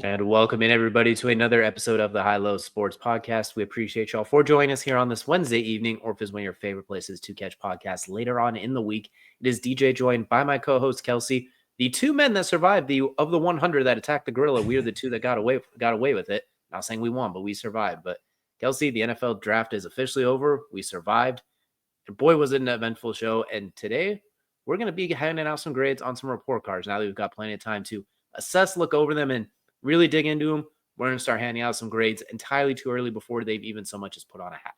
And welcome in everybody to another episode of the High Low Sports Podcast. We appreciate y'all for joining us here on this Wednesday evening, or if it's one of your favorite places to catch podcasts later on in the week. It is DJ joined by my co-host Kelcey, the two men that survived the 100 that attacked the gorilla. We are the two that got away with it. Not saying we won, but we survived. But Kelcey, the NFL draft is officially over. We survived. And boy, was it an eventful show. And today we're going to be handing out some grades on some report cards. Now that we've got plenty of time to assess, look over them, and really dig into them, we're going to start handing out some grades entirely too early before they've even so much as put on a hat.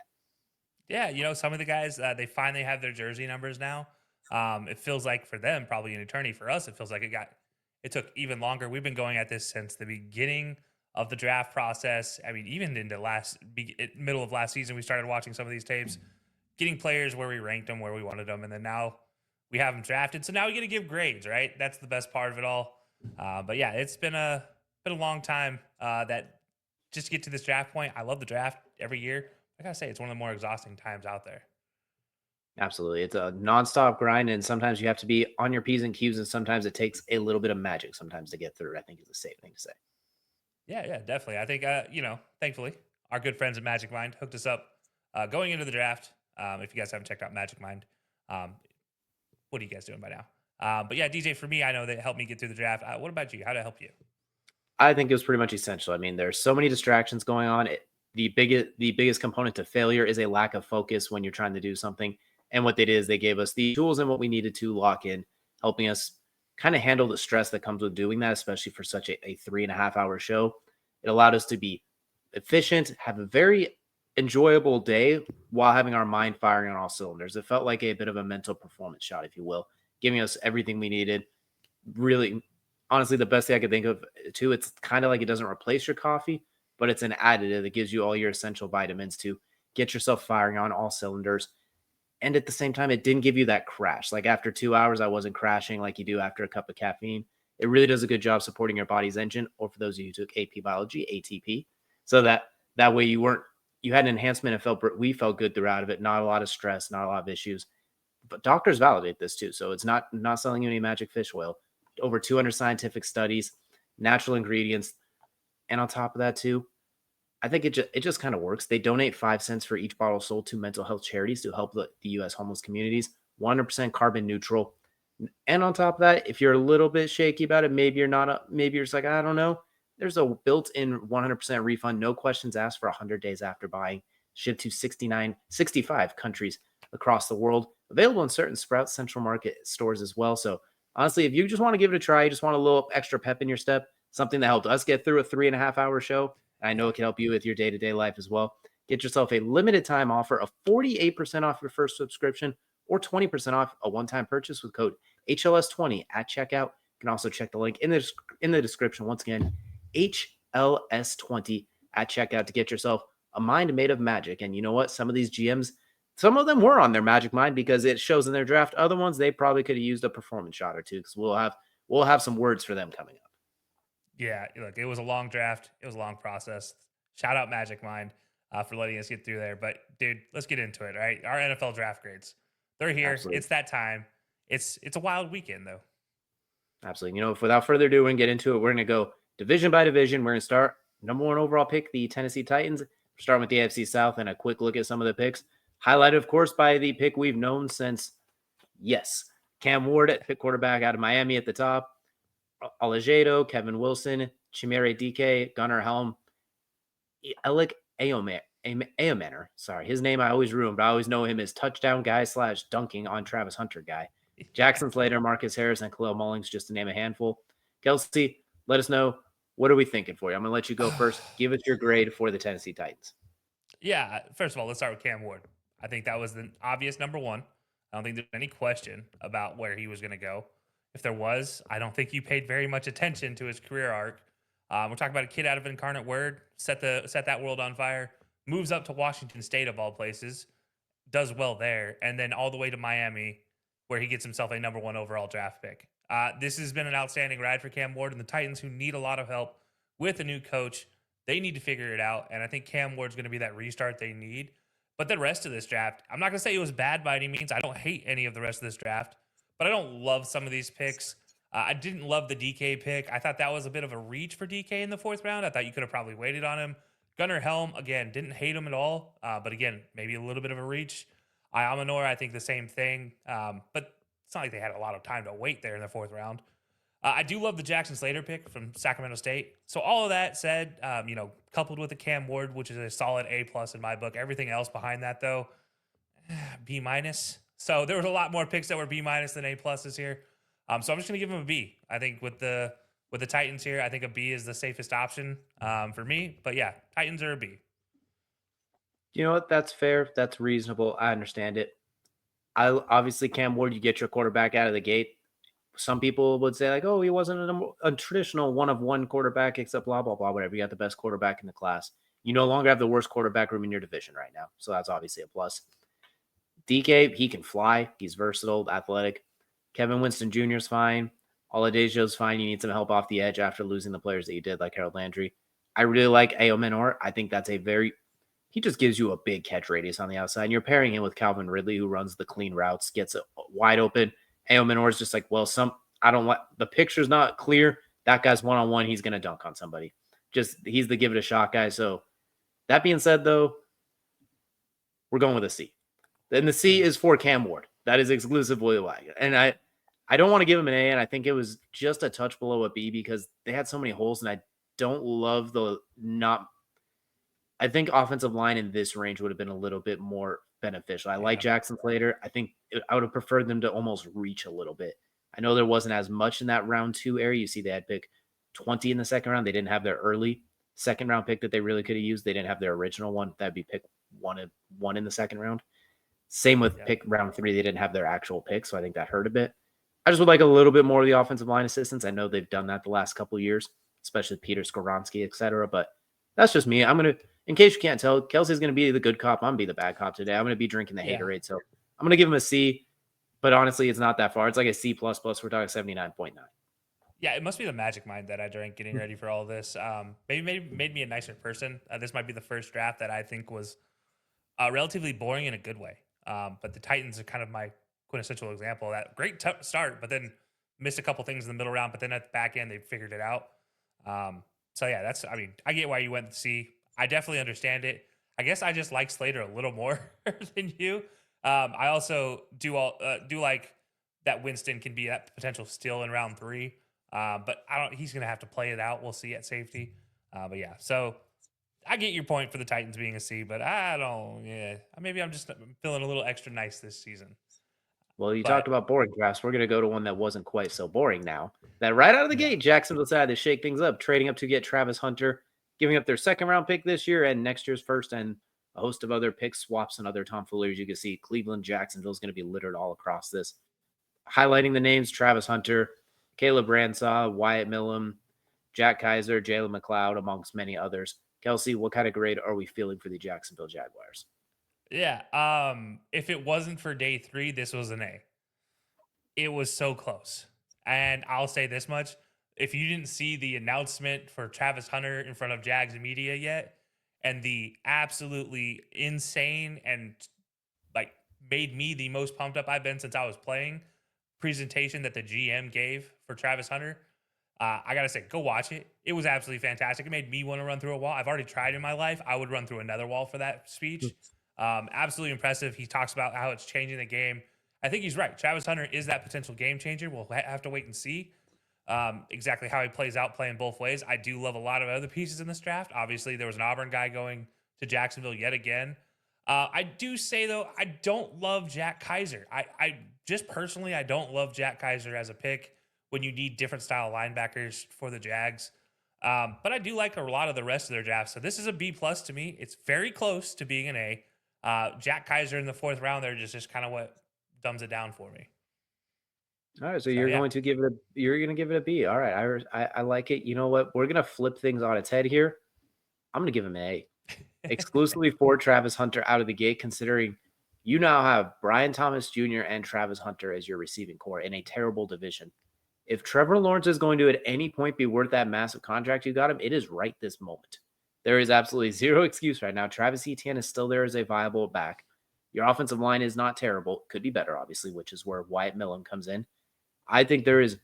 Yeah, some of the guys, they finally have their jersey numbers now. It feels like for them, probably an eternity. For us, it feels like it took even longer. We've been going at this since the beginning of the draft process. I mean, even into middle of last season, we started watching some of these tapes, getting players where we ranked them, where we wanted them, and then now we have them drafted. So now we get to give grades, right? That's the best part of it all. But yeah, it's been a long time that just to get to this draft point. I love the draft every year. I gotta say, it's one of the more exhausting times out there. Absolutely. It's a nonstop grind, and sometimes you have to be on your P's and Q's, and sometimes it takes a little bit of magic sometimes to get through, I think is a safe thing to say. Yeah, definitely. I think, thankfully, our good friends at Magic Mind hooked us up going into the draft. If you guys haven't checked out Magic Mind, um, what are you guys doing by now? But yeah, DJ, for me, I know that helped me get through the draft. What about you? How did it help you? I think it was pretty much essential. I mean, there's so many distractions going on. The biggest component to failure is a lack of focus when you're trying to do something. And what they did is they gave us the tools and what we needed to lock in, helping us kind of handle the stress that comes with doing that, especially for such a 3.5 hour show. It allowed us to be efficient, have a very enjoyable day while having our mind firing on all cylinders. It felt like a bit of a mental performance shot, if you will, giving us everything we needed. Really, honestly, the best thing I could think of too, it's kind of like it doesn't replace your coffee, but it's an additive that gives you all your essential vitamins to get yourself firing on all cylinders. And at the same time, it didn't give you that crash. Like after 2 hours, I wasn't crashing like you do after a cup of caffeine. It really does a good job supporting your body's engine, or for those of you who took AP biology, ATP, so that way you had an enhancement and we felt good throughout of it. Not a lot of stress, not a lot of issues. But doctors validate this too, so it's not selling you any magic fish oil. Over 200 scientific studies, natural ingredients, and on top of that too, I think it just kind of works. They donate 5 cents for each bottle sold to mental health charities to help the U.S. homeless communities. 100% carbon neutral. And on top of that, if you're a little bit shaky about it, maybe you're not. Maybe you're just like, I don't know. There's a built-in 100% refund, no questions asked for 100 days after buying. Shipped to 65 countries across the world. Available in certain Sprouts Central Market stores as well. So honestly, if you just want to give it a try, you just want a little extra pep in your step, something that helped us get through a 3.5 hour show. I know Yeah. it can help you with your day-to-day life as well. Get yourself a limited time offer of 48% off your first subscription or 20% off a one-time purchase with code HLS20 at checkout. You can also check the link in the description. Once again, HLS20 at checkout to get yourself a mind made of magic. And you know what? Some of these GMs, some of them were on their magic mind because it shows in their draft. Other ones, they probably could have used a performance shot or two because we'll have some words for them coming up. Yeah, look, it was a long draft. It was a long process. Shout out Magic Mind for letting us get through there. But dude, let's get into it. All right, our NFL draft grades. They're here. Absolutely. It's that time. It's a wild weekend though. Absolutely. Without further ado, we're going to get into it. We're going to go division by division. We're going to start number one overall pick, the Tennessee Titans. We're starting with the AFC South and a quick look at some of the picks. Highlighted, of course, by the pick we've known since, yes, Cam Ward at pick quarterback out of Miami at the top. Alejedo, Kevin Wilson, Chimere DK, Gunnar Helm, Alec Aomaner. Sorry, his name I always ruin, but I always know him as touchdown guy / dunking on Travis Hunter guy. Jackson Slater, Marcus Harris, and Khalil Mullings, just to name a handful. Kelcey, let us know, what are we thinking for you? I'm going to let you go first. Give us your grade for the Tennessee Titans. Yeah, first of all, let's start with Cam Ward. I think that was the obvious number one. I don't think there's any question about where he was going to go. If there was, I don't think you paid very much attention to his career arc. We're talking about a kid out of Incarnate Word, set that world on fire, moves up to Washington State of all places, does well there, and then all the way to Miami, where he gets himself a number one overall draft pick. This has been an outstanding ride for Cam Ward and the Titans, who need a lot of help with a new coach. They need to figure it out, and I think Cam Ward's going to be that restart they need. But the rest of this draft, I'm not going to say it was bad by any means. I don't hate any of the rest of this draft, but I don't love some of these picks. I didn't love the DK pick. I thought that was a bit of a reach for DK in the 4th round. I thought you could have probably waited on him. Gunnar Helm, again, didn't hate him at all. But again, maybe a little bit of a reach. Amanor, I think the same thing. But it's not like they had a lot of time to wait there in the 4th round. I do love the Jackson Slater pick from Sacramento State. So all of that said, coupled with the Cam Ward, which is a solid A+ in my book. Everything else behind that, though, B-. So there was a lot more picks that were B- than A+ here. So I'm just gonna give him a B. I think with the Titans here, I think a B is the safest option for me. But yeah, Titans are a B. You know what? That's fair. That's reasonable. I understand it. Obviously Cam Ward, you get your quarterback out of the gate. Some people would say like, oh, he wasn't a traditional one-of-one quarterback, except blah, blah, blah, whatever. You got the best quarterback in the class. You no longer have the worst quarterback room in your division right now. So that's obviously a plus. DK, he can fly. He's versatile, athletic. Kevin Winston Jr. is fine. Oladejo's fine. You need some help off the edge after losing the players that you did, like Harold Landry. I really like Aomenor. I think that's he just gives you a big catch radius on the outside. And you're pairing him with Calvin Ridley, who runs the clean routes, gets it wide open. Aomenor is just like, well, I don't want the picture's not clear. That guy's one-on-one. He's going to dunk on somebody. He's the give it a shot guy. So that being said, though, we're going with a C. Then the C is for Cam Ward. That is exclusively why. And I don't want to give him an A, and I think it was just a touch below a B because they had so many holes, and I don't love I think offensive line in this range would have been a little bit more beneficial. I like Jackson Slater. I think I would have preferred them to almost reach a little bit. I know there wasn't as much in that round 2 area. You see they had pick 20 in the second round. They didn't have their early second round pick that they really could have used. They didn't have their original one. That'd be pick one in the second round. Same with pick round 3. They didn't have their actual pick, so I think that hurt a bit. I just would like a little bit more of the offensive line assistance. I know they've done that the last couple of years, especially Peter Skoronski, et cetera, but that's just me. In case you can't tell, Kelcey's going to be the good cop. I'm going to be the bad cop today. I'm going to be drinking the haterade. So I'm going to give him a C, but honestly, it's not that far. It's like a C++. We're talking 79.9. Yeah, it must be the magic mind that I drank getting ready for all of this. Maybe made me a nicer person. This might be the first draft that I think was relatively boring in a good way. But the Titans are kind of my quintessential example of that. Great start, but then missed a couple things in the middle round. But then at the back end, they figured it out. So yeah, I get why you went to C. I definitely understand it. I guess I just like Slater a little more than you. I also do like that Winston can be that potential steal in round 3. But he's going to have to play it out. We'll see at safety. But yeah, so I get your point for the Titans being a C, but maybe I'm just feeling a little extra nice this season. Well, talked about boring drafts. We're going to go to one that wasn't quite so boring now. That right out of the gate, Jacksonville decided to shake things up, trading up to get Travis Hunter, giving up their second round pick this year and next year's first, and a host of other pick swaps and other tomfooleries. You can see Cleveland, Jacksonville is going to be littered all across this. Highlighting the names: Travis Hunter, Caleb Ransaw, Wyatt Millum, Jack Kaiser, Jalen McLeod, amongst many others. Kelcey, what kind of grade are we feeling for the Jacksonville Jaguars? Yeah. If it wasn't for day 3, this was an A. It was so close. And I'll say this much. If you didn't see the announcement for Travis Hunter in front of Jags media yet, and the absolutely insane and made me the most pumped up I've been since I was playing presentation that the GM gave for Travis Hunter, I got to say, go watch it. It was absolutely fantastic. It made me want to run through a wall. I've already tried in my life. I would run through another wall for that speech. Absolutely impressive. He talks about how it's changing the game. I think he's right. Travis Hunter is that potential game changer. We'll have to wait and see exactly how he plays out playing both ways. I do love a lot of other pieces in this draft. Obviously, there was an Auburn guy going to Jacksonville yet again. I do say, though, I don't love Jack Kaiser. I just personally, I don't love Jack Kaiser as a pick when you need different style linebackers for the Jags. But I do like a lot of the rest of their drafts. So this is a B+ to me. It's very close to being an A. Jack Kaiser in the 4th round there just kind of what dumbs it down for me. All right, so you're going to give it a B. All right, I like it. You know what? We're gonna flip things on its head here. I'm gonna give him an A, exclusively for Travis Hunter out of the gate. Considering you now have Brian Thomas Jr. and Travis Hunter as your receiving core in a terrible division. If Trevor Lawrence is going to at any point be worth that massive contract you got him, it is right this moment. There is absolutely zero excuse right now. Travis Etienne is still there as a viable back. Your offensive line is not terrible. Could be better, obviously, which is where Wyatt Millum comes in. I think there is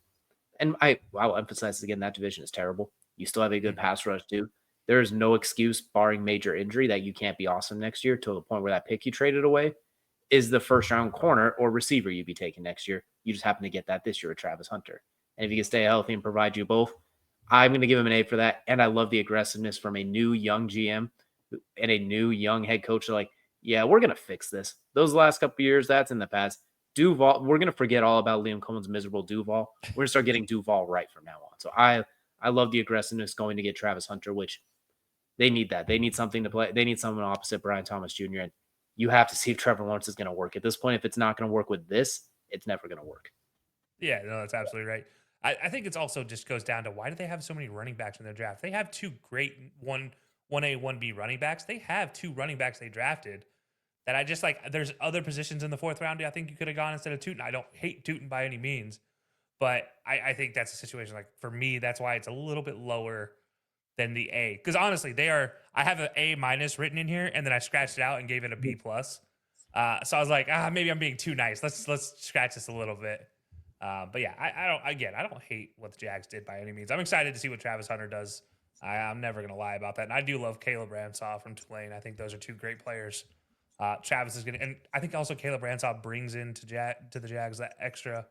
And I'll emphasize again, that division is terrible. You still have a good pass rush too. There is no excuse, barring major injury, that you can't be awesome next year to the point where that pick you traded away is the first round corner or receiver you'd be taking next year. You just happen to get that this year with Travis Hunter. And if he can stay healthy and provide you both, I'm going to give him an A for that. And I love the aggressiveness from a new young GM and a new young head coach. Like, yeah, we're going to fix this. Those last couple of years, that's in the past. Duval, we're going to forget all about Liam Cohen's miserable Duval. We're going to start getting Duval right from now on. So I love the aggressiveness going to get Travis Hunter, which they need that. They need something to play. They need someone opposite Brian Thomas Jr. And you have to see if Trevor Lawrence is going to work. At this point, if it's not going to work with this, it's never going to work. Yeah, no, that's absolutely right. I think it's also just goes down to why do they have so many running backs in their draft? They have two great 1A, 1B running backs. They have two running backs they drafted that I just like. There's other positions in the fourth round I think you could have gone instead of Tootin. I don't hate Tootin by any means, but I think that's a situation like for me, that's why it's a little bit lower than the A. Because honestly, I have an A minus written in here, and then I scratched it out and gave it a B plus. So I was like, maybe I'm being too nice. Let's scratch this a little bit. But yeah, I don't hate what the Jags did by any means. I'm excited to see what Travis Hunter does. I'm never going to lie about that. And I do love Caleb Ransaw from Tulane. I think those are two great players. Travis is going to, and I think also Caleb Ransaw brings into the Jags that extra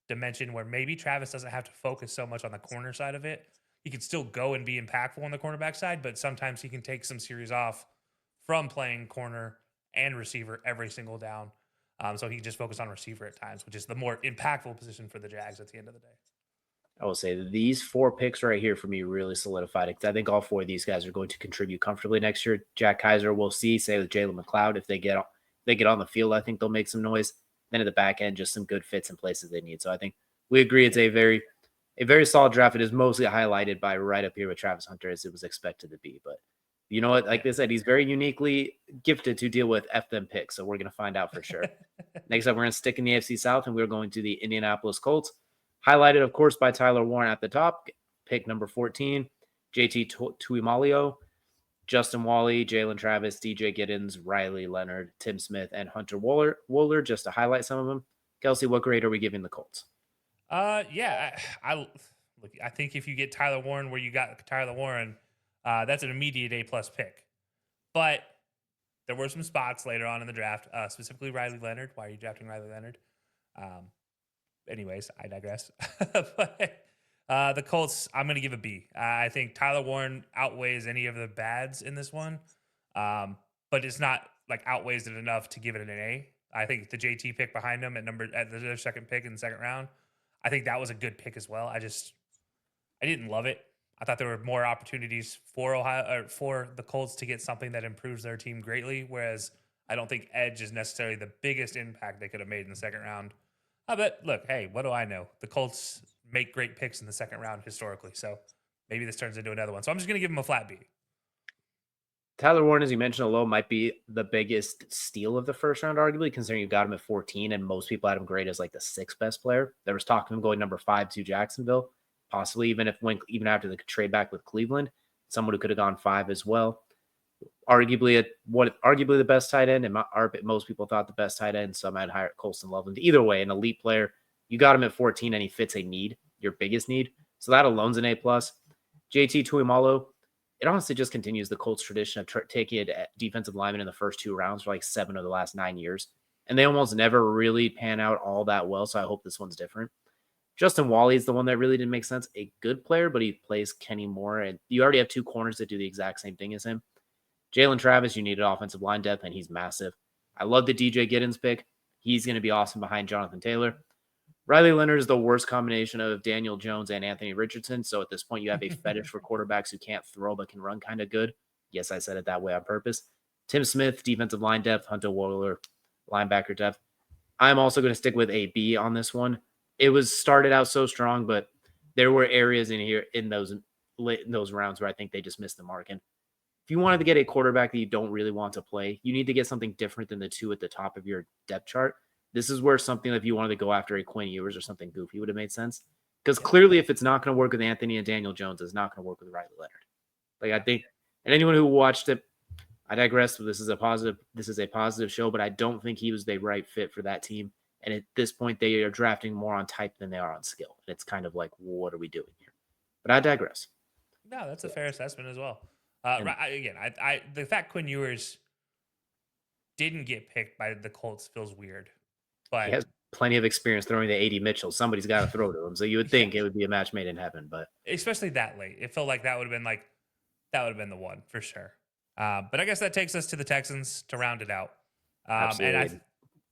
dimension where maybe Travis doesn't have to focus so much on the corner side of it. He can still go and be impactful on the cornerback side, but sometimes he can take some series off from playing corner and receiver every single down. So he can just focus on receiver at times, which is the more impactful position for the Jags at the end of the day. I will say that these 4 picks right here for me really solidified it because I think all 4 of these guys are going to contribute comfortably next year. Jack Kaiser, we'll see. Say with Jalen McLeod, if they get on the field, I think they'll make some noise. Then at the back end, just some good fits in places they need. So I think we agree it's a very solid draft. It is mostly highlighted by right up here with Travis Hunter as it was expected to be. But you know what? Like I said, he's very uniquely gifted to deal with F them picks. So we're going to find out for sure. Next up, we're going to stick in the AFC South, and we're going to the Indianapolis Colts. Highlighted, of course, by Tyler Warren at the top, pick number 14, JT Tuimalio, Justin Wally, Jalen Travis, DJ Giddens, Riley Leonard, Tim Smith, and Hunter Wohler, just to highlight some of them. Kelcey, what grade are we giving the Colts? Yeah, I think if you get Tyler Warren where you got Tyler Warren, that's an immediate A+ pick. But there were some spots later on in the draft, specifically Riley Leonard. Why are you drafting Riley Leonard? Anyways, I digress. But the Colts, I'm going to give a B. I think Tyler Warren outweighs any of the bads in this one, but it's not like outweighs it enough to give it an A. I think the JT pick behind him at the second pick in the second round, I think that was a good pick as well. I didn't love it. I thought there were more opportunities for for the Colts to get something that improves their team greatly, whereas I don't think edge is necessarily the biggest impact they could have made in the second round. But look, hey, what do I know? The Colts make great picks in the second round historically, so maybe this turns into another one. So I'm just going to give him a flat B. Tyler Warren, as you mentioned, alone might be the biggest steal of the first round, arguably, considering you got him at 14, and most people had him graded as like the 6th best player. There was talk of him going number 5 to Jacksonville, possibly even after the trade back with Cleveland, someone who could have gone 5 as well. Arguably the best tight end, and most people thought the best tight end. Some had hired Colston Loveland. Either way, an elite player. You got him at 14, and he fits a need, your biggest need. So that alone's an A+. JT Tuimalo, it honestly just continues the Colts tradition of taking a defensive lineman in the first 2 rounds for like 7 of the last 9 years. And they almost never really pan out all that well, so I hope this one's different. Justin Wally is the one that really didn't make sense. A good player, but he plays Kenny Moore, and you already have 2 corners that do the exact same thing as him. Jalen Travis, you needed offensive line depth, and he's massive. I love the DJ Giddens pick. He's going to be awesome behind Jonathan Taylor. Riley Leonard is the worst combination of Daniel Jones and Anthony Richardson. So at this point, you have a fetish for quarterbacks who can't throw but can run kind of good. Yes, I said it that way on purpose. Tim Smith, defensive line depth. Hunter Wohler, linebacker depth. I'm also going to stick with a B on this one. It was started out so strong, but there were areas in those rounds where I think they just missed the mark. And if you wanted to get a quarterback that you don't really want to play, you need to get something different than the 2 at the top of your depth chart. This is where something, if you wanted to go after a Quinn Ewers or something goofy, would have made sense. Because clearly, if it's not going to work with Anthony and Daniel Jones, it's not going to work with Riley Leonard. Like, I think, and anyone who watched it, I digress. This is a positive show, but I don't think he was the right fit for that team. And at this point, they are drafting more on type than they are on skill. And it's kind of like, what are we doing here? But I digress. No, that's a Yeah. fair assessment as well. And The fact Quinn Ewers didn't get picked by the Colts feels weird, he but has plenty of experience throwing the 80 Mitchell. Somebody's got to throw to him. So you would think yeah, it would be a match made in heaven. But especially that late, it felt like that would have been the one for sure. But I guess that takes us to the Texans to round it out. absolutely.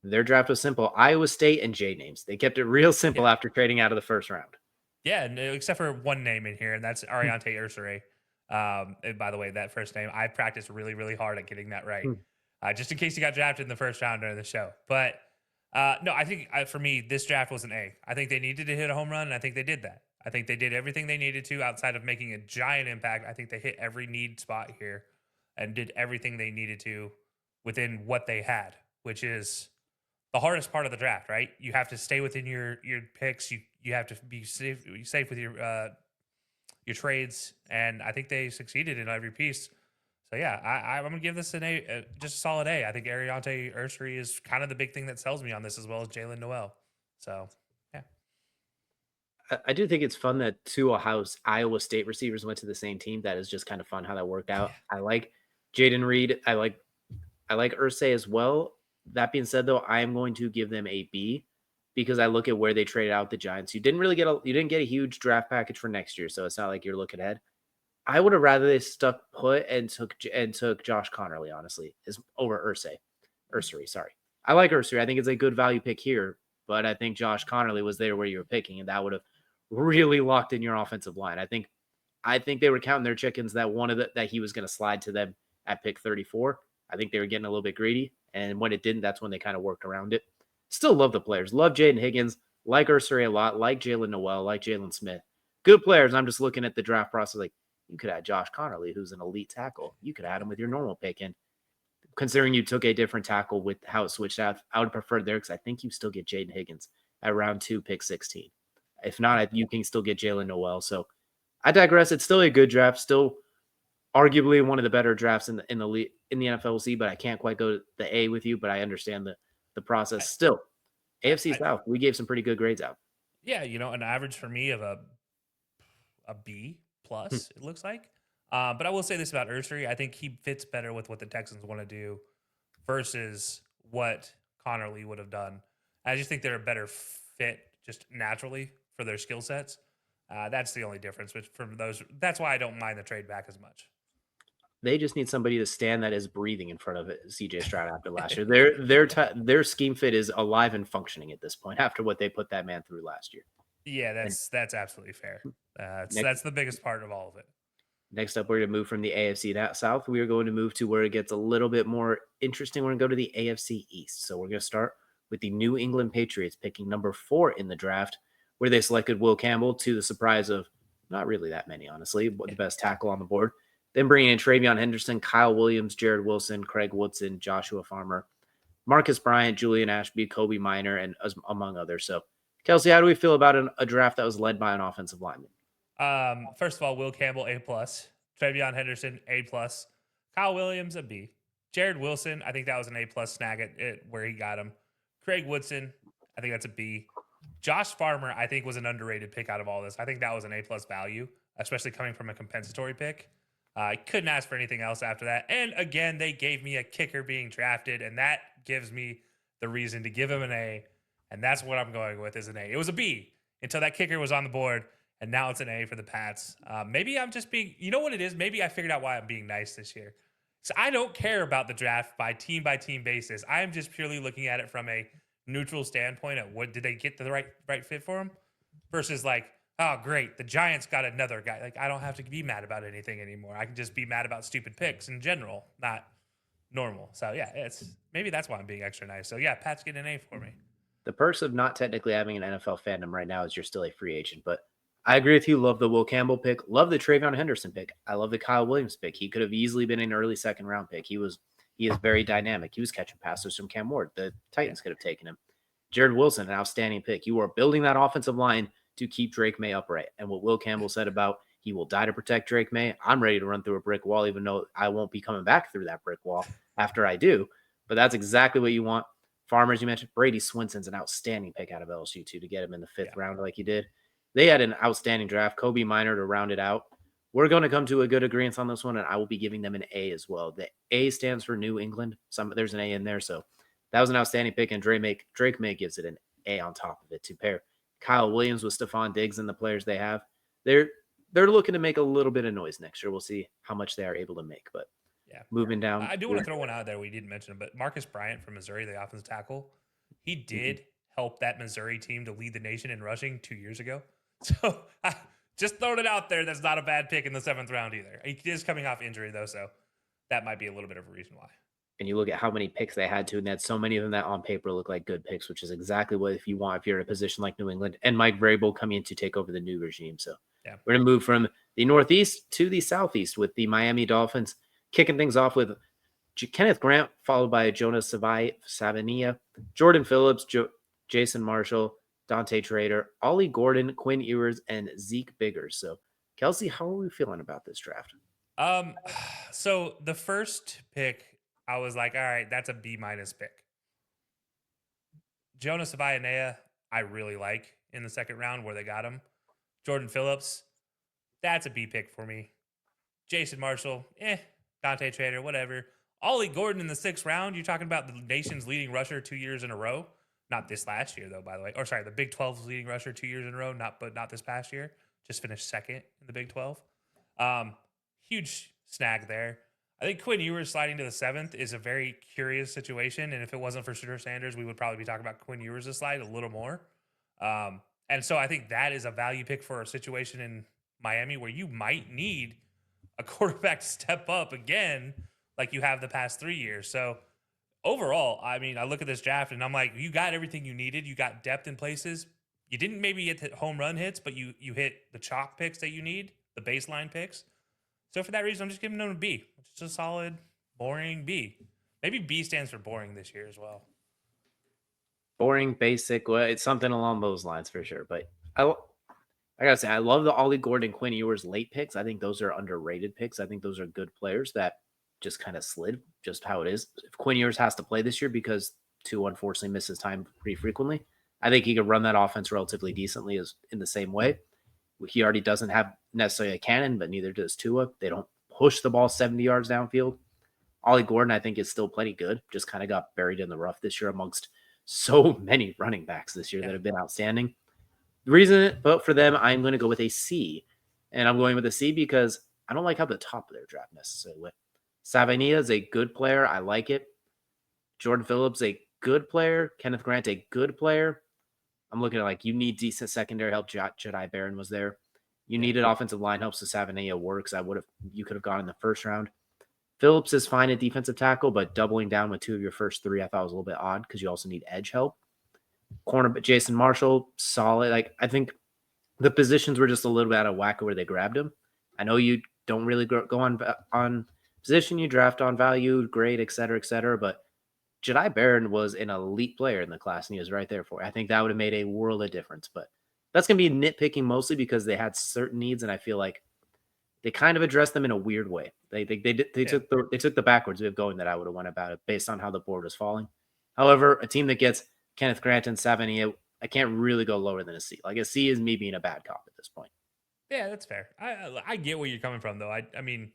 Their draft was simple. Iowa State and J names. They kept it real simple after trading out of the first round. Yeah, except for one name in here, and that's Ariante Ursere. And by the way, that first name, I practiced really, really hard at getting that right, just in case he got drafted in the first round during the show. But no, I think for me, this draft was an A. I think they needed to hit a home run, and I think they did that. I think they did everything they needed to outside of making a giant impact. I think they hit every need spot here and did everything they needed to within what they had, which is the hardest part of the draft, right? You have to stay within your picks. You have to be safe with your trades, and I think they succeeded in every piece. So yeah, I'm gonna give this an A, just a solid A. I think Ariante Ursary is kind of the big thing that sells me on this, as well as Jalen Noel. So yeah, I do think it's fun that two Iowa State receivers went to the same team. That is just kind of fun how that worked out. yeah. I like Jaden Reed. I like Irsay as well. That being said, though, I am going to give them a B because I look at where they traded out the Giants. You didn't get a huge draft package for next year, so it's not like you're looking ahead. I would have rather they stuck put and took Josh Connerly, honestly, is over Ursary. Sorry, I like Ursary. I think it's a good value pick here, but I think Josh Connerly was there where you were picking, and that would have really locked in your offensive line. I think they were counting their chickens that he was going to slide to them at pick 34. I think they were getting a little bit greedy, and when it didn't, that's when they kind of worked around it. Still love the players. Love Jaden Higgins. Like Ursary a lot. Like Jalen Noel. Like Jalen Smith. Good players. I'm just looking at the draft process like, you could add Josh Connerly, who's an elite tackle. You could add him with your normal pick. And considering you took a different tackle with how it switched out, I would have preferred there because I think you still get Jaden Higgins at round 2, pick 16. If not, you can still get Jalen Noel. So I digress. It's still a good draft. Still arguably one of the better drafts in the NFLC, but I can't quite go to the A with you, but I understand the process. Still, AFC South, we gave some pretty good grades out. Yeah, an average for me of a B plus, it looks like. But I will say this about Ursary. I think he fits better with what the Texans want to do versus what Connerly would have done. I just think they're a better fit just naturally for their skill sets. That's the only difference. Which that's why I don't mind the trade back as much. They just need somebody to stand that is breathing in front of it. CJ Stroud after last year. Their scheme fit is alive and functioning at this point after what they put that man through last year. Yeah, that's absolutely fair. That's the biggest part of all of it. Next up, we're going to move from the AFC South. We are going to move to where it gets a little bit more interesting. We're going to go to the AFC East. So we're going to start with the New England Patriots picking number 4 in the draft, where they selected Will Campbell to the surprise of not really that many, honestly, but the best tackle on the board. Then bringing in Travion Henderson, Kyle Williams, Jared Wilson, Craig Woodson, Joshua Farmer, Marcus Bryant, Julian Ashby, Kobe Minor, and among others. So, Kelcey, how do we feel about a draft that was led by an offensive lineman? First of all, Will Campbell, A+. Travion Henderson, A+. Kyle Williams, a B. Jared Wilson, I think that was an A+ snag at where he got him. Craig Woodson, I think that's a B. Josh Farmer, I think, was an underrated pick out of all this. I think that was an A+ value, especially coming from a compensatory pick. I couldn't ask for anything else after that. And again, they gave me a kicker being drafted, and that gives me the reason to give him an A. And that's what I'm going with is an A. It was a B until that kicker was on the board. And now it's an A for the Pats. Maybe I'm just being, you know what it is? Maybe I figured out why I'm being nice this year. So I don't care about the draft by team basis. I am just purely looking at it from a neutral standpoint at what did they get the right fit for him versus like, oh, great, the Giants got another guy. Like, I don't have to be mad about anything anymore. I can just be mad about stupid picks in general, not normal. So yeah, maybe that's why I'm being extra nice. So yeah, Pats get an A for me. The perks of not technically having an NFL fandom right now is you're still a free agent, but I agree with you. Love the Will Campbell pick. Love the Travion Henderson pick. I love the Kyle Williams pick. He could have easily been an early second round pick. He is very dynamic. He was catching passes from Cam Ward. The Titans could have taken him. Jared Wilson, an outstanding pick. You are building that offensive line to keep Drake May upright. And what Will Campbell said about he will die to protect Drake May, I'm ready to run through a brick wall, even though I won't be coming back through that brick wall after I do. But that's exactly what you want. Farmers, you mentioned Brady Swinson's an outstanding pick out of LSU too to get him in the fifth Yeah. round like you did. They had an outstanding draft. Kobe Minor to round it out. We're going to come to a good agreement on this one, and I will be giving them an A as well. The A stands for New England. There's an A in there, so that was an outstanding pick, and Drake May gives it an A on top of it to pair Kyle Williams with Stephon Diggs and the players they have. They're looking to make a little bit of noise next year. We'll see how much they are able to make, but Yeah. moving down. I do want to throw one out there we didn't mention, but Marcus Bryant from Missouri, the offensive tackle, he did help that Missouri team to lead the nation in rushing 2 years ago. So just throwing it out there, that's not a bad pick in the 7th round either. He is coming off injury, though, so that might be a little bit of a reason why. And you look at how many picks they had to, and they had so many of them that on paper look like good picks, which is exactly what if you're in a position like New England and Mike Vrabel coming in to take over the new regime. So yeah, we're going to move from the Northeast to the Southeast with the Miami Dolphins kicking things off with Kenneth Grant, followed by Jonas Savania, Jordan Phillips, Jason Marshall, Dante Trader, Ollie Gordon, Quinn Ewers, and Zeke Biggers. So, Kelcey, how are we feeling about this draft? So the first pick, I was like, all right, that's a B- pick. Jonas Savania, I really like in the 2nd round where they got him. Jordan Phillips, that's a B pick for me. Jason Marshall, Dante Trader, whatever. Ollie Gordon in the 6th round. You're talking about the nation's leading rusher 2 years in a row. Not this last year, though, by the way. Or sorry, the Big 12's leading rusher 2 years in a row. Not this past year. Just finished 2nd in the Big 12. Huge snag there. I think Quinn Ewers sliding to the 7th is a very curious situation. And if it wasn't for Shedeur Sanders, we would probably be talking about Quinn Ewers' slide a little more. And so I think that is a value pick for a situation in Miami where you might need a quarterback to step up again like you have the past 3 years. So overall, I mean, I look at this draft and I'm like, you got everything you needed. You got depth in places. You didn't maybe hit the home run hits, but you hit the chalk picks that you need, the baseline picks. So for that reason, I'm just giving them a B, which is a solid, boring B. Maybe B stands for boring this year as well. Boring, basic, well, it's something along those lines for sure. But I gotta say, I love the Ollie Gordon, Quinn Ewers late picks. I think those are underrated picks. I think those are good players that just kind of slid, just how it is. If Quinn Ewers has to play this year because Tua unfortunately misses time pretty frequently, I think he could run that offense relatively decently as in the same way. He already doesn't have necessarily a cannon, but neither does Tua. They don't push the ball 70 yards downfield. Ollie Gordon, I think, is still plenty good. Just kind of got buried in the rough this year amongst so many running backs this year that have been outstanding. The reason, but for them, I'm going to go with a C. And I'm going with a C because I don't like how the top of their draft necessarily went. Savania is a good player. I like it. Jordan Phillips, a good player. Kenneth Grant, a good player. I'm looking at like you need decent secondary help. Jedi Barron was there. You needed offensive line help, so Savania works. You could have gone in the 1st round. Phillips is fine at defensive tackle, but doubling down with 2 of your first 3, I thought was a little bit odd because you also need edge help. Corner, but Jason Marshall, solid. Like I think the positions were just a little bit out of whack where they grabbed him. I know you don't really go on position, you draft on value, grade, et cetera, but Jedi Barron was an elite player in the class, and he was right there for it. I think that would have made a world of difference, but that's going to be nitpicking mostly because they had certain needs, and I feel like they kind of addressed them in a weird way. They took the backwards way of going that I would have went about it based on how the board was falling. However, a team that gets Kenneth Grant and Savania, I can't really go lower than a C. Like a C is me being a bad cop at this point. Yeah, that's fair. I get where you're coming from, though. I mean,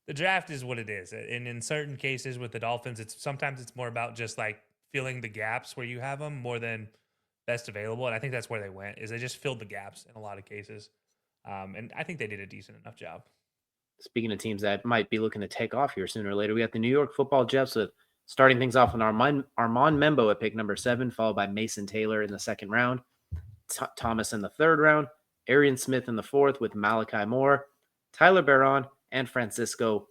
the draft is what it is, and in certain cases with the Dolphins, sometimes it's more about just like filling the gaps where you have them more than best available. And I think that's where they went, is they just filled the gaps in a lot of cases. And I think they did a decent enough job. Speaking of teams that might be looking to take off here sooner or later, we got the New York Football Jets with starting things off on Armand Membo at pick number 7, followed by Mason Taylor in the 2nd round, Thomas in the 3rd round, Arian Smith in the 4th with Malachi Moore, Tyler Barron, and Francisco.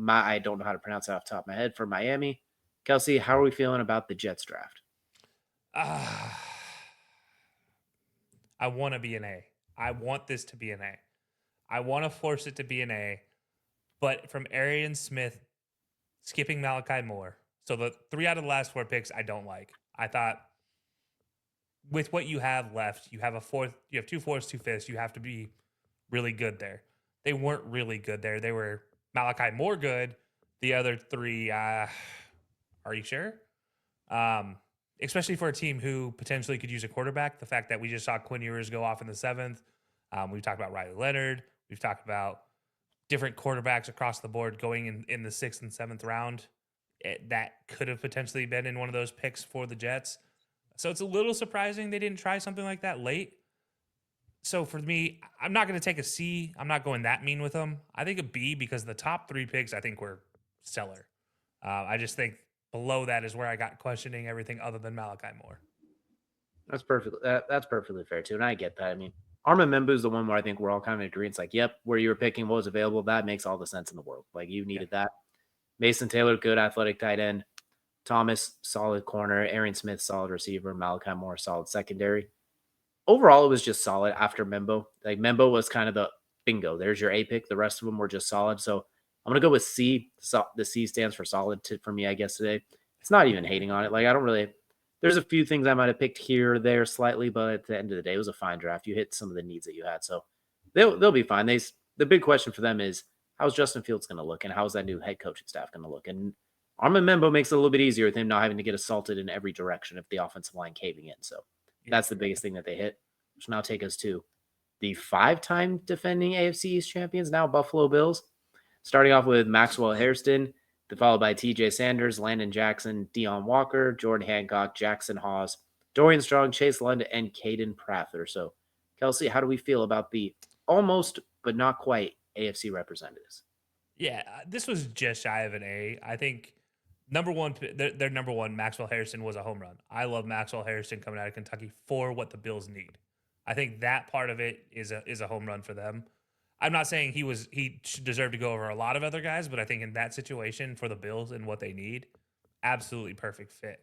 I don't know how to pronounce that off the top of my head for Miami. Kelcey, how are we feeling about the Jets draft? I want to be an A. I want this to be an A. I want to force it to be an A. But from Arian Smith, skipping Malachi Moore. So the 3 out of the last 4 picks I don't like. I thought with what you have left, you have 2 4s, 2 5s. You have to be really good there. They weren't really good there. They were Malachi Moore good. The other 3, are you sure? especially for a team who potentially could use a quarterback. The fact that we just saw Quinn Ewers go off in the 7th. We've talked about Riley Leonard. We've talked about different quarterbacks across the board going in the 6th and 7th round. That could have potentially been in one of those picks for the Jets. So it's a little surprising they didn't try something like that late. So for me, I'm not going to take a C. I'm not going that mean with them. I think a B because the top 3 picks I think were stellar. I just think below that is where I got questioning everything other than Malachi Moore. That's perfectly fair too, and I get that. I mean, Armin Membu is the one where I think we're all kind of in agreement. It's like, yep, where you were picking what was available, that makes all the sense in the world. Like you needed that. Mason Taylor, good athletic tight end. Thomas, solid corner. Aaron Smith, solid receiver. Malachi Moore, solid secondary. Overall, it was just solid after Membo. Like Membo was kind of the bingo. There's your A pick. The rest of them were just solid. So I'm gonna go with C. So the C stands for solid for me, I guess today. It's not even hating on it. Like I don't really. There's a few things I might have picked here or there slightly, but at the end of the day, it was a fine draft. You hit some of the needs that you had, so they'll be fine. The big question for them is how's Justin Fields going to look, and how's that new head coaching staff going to look? And Armin Membo makes it a little bit easier with him not having to get assaulted in every direction if the offensive line caving in. So that's the biggest thing that they hit, which now take us to the 5-time defending AFC East champions, now Buffalo Bills. Starting off with Maxwell Hairston, followed by TJ Sanders, Landon Jackson, Deion Walker, Jordan Hancock, Jackson Hawes, Dorian Strong, Chase London, and Caden Prather. So, Kelcey, how do we feel about the almost but not quite AFC representatives? Yeah, this was just shy of an A. I think number one, their number one, Maxwell Harrison, was a home run. I love Maxwell Harrison coming out of Kentucky for what the Bills need. I think that part of it is a home run for them. I'm not saying he deserved to go over a lot of other guys, but I think in that situation for the Bills and what they need, absolutely perfect fit.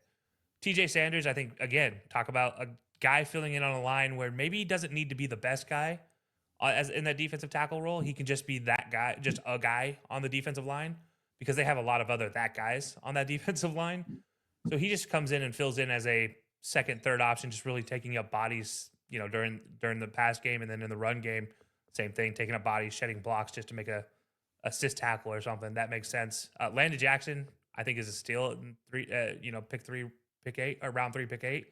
TJ Sanders, I think, again, talk about a guy filling in on a line where maybe he doesn't need to be the best guy as in that defensive tackle role. He can just be that guy, just a guy on the defensive line because they have a lot of other that guys on that defensive line. So he just comes in and fills in as a second, third option, just really taking up bodies, during the pass game and then in the run game. Same thing, taking up bodies, shedding blocks just to make a assist tackle or something. That makes sense. Landon Jackson, I think, is a steal in pick 3, pick 8, or round 3, pick 8.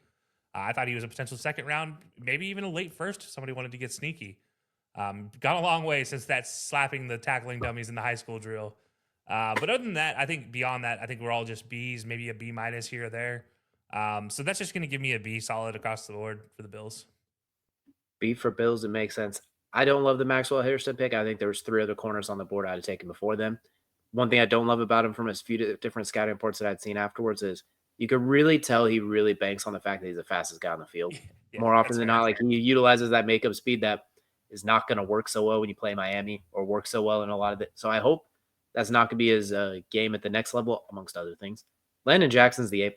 I thought he was a potential second round, maybe even a late first. If somebody wanted to get sneaky. Gone a long way since that slapping the tackling dummies in the high school drill. But other than that, I think beyond that, I think we're all just Bs, maybe a B- here or there. So that's just going to give me a B solid across the board for the Bills. B for Bills, it makes sense. I don't love the Maxwell Hairston pick. I think there was 3 other corners on the board I'd have taken before them. One thing I don't love about him from a few different scouting reports that I'd seen afterwards is you could really tell he really banks on the fact that he's the fastest guy on the field. More often than not, like he utilizes that makeup speed that is not going to work so well when you play Miami or work so well in a lot of it. So I hope that's not going to be his game at the next level, amongst other things. Landon Jackson's the A+.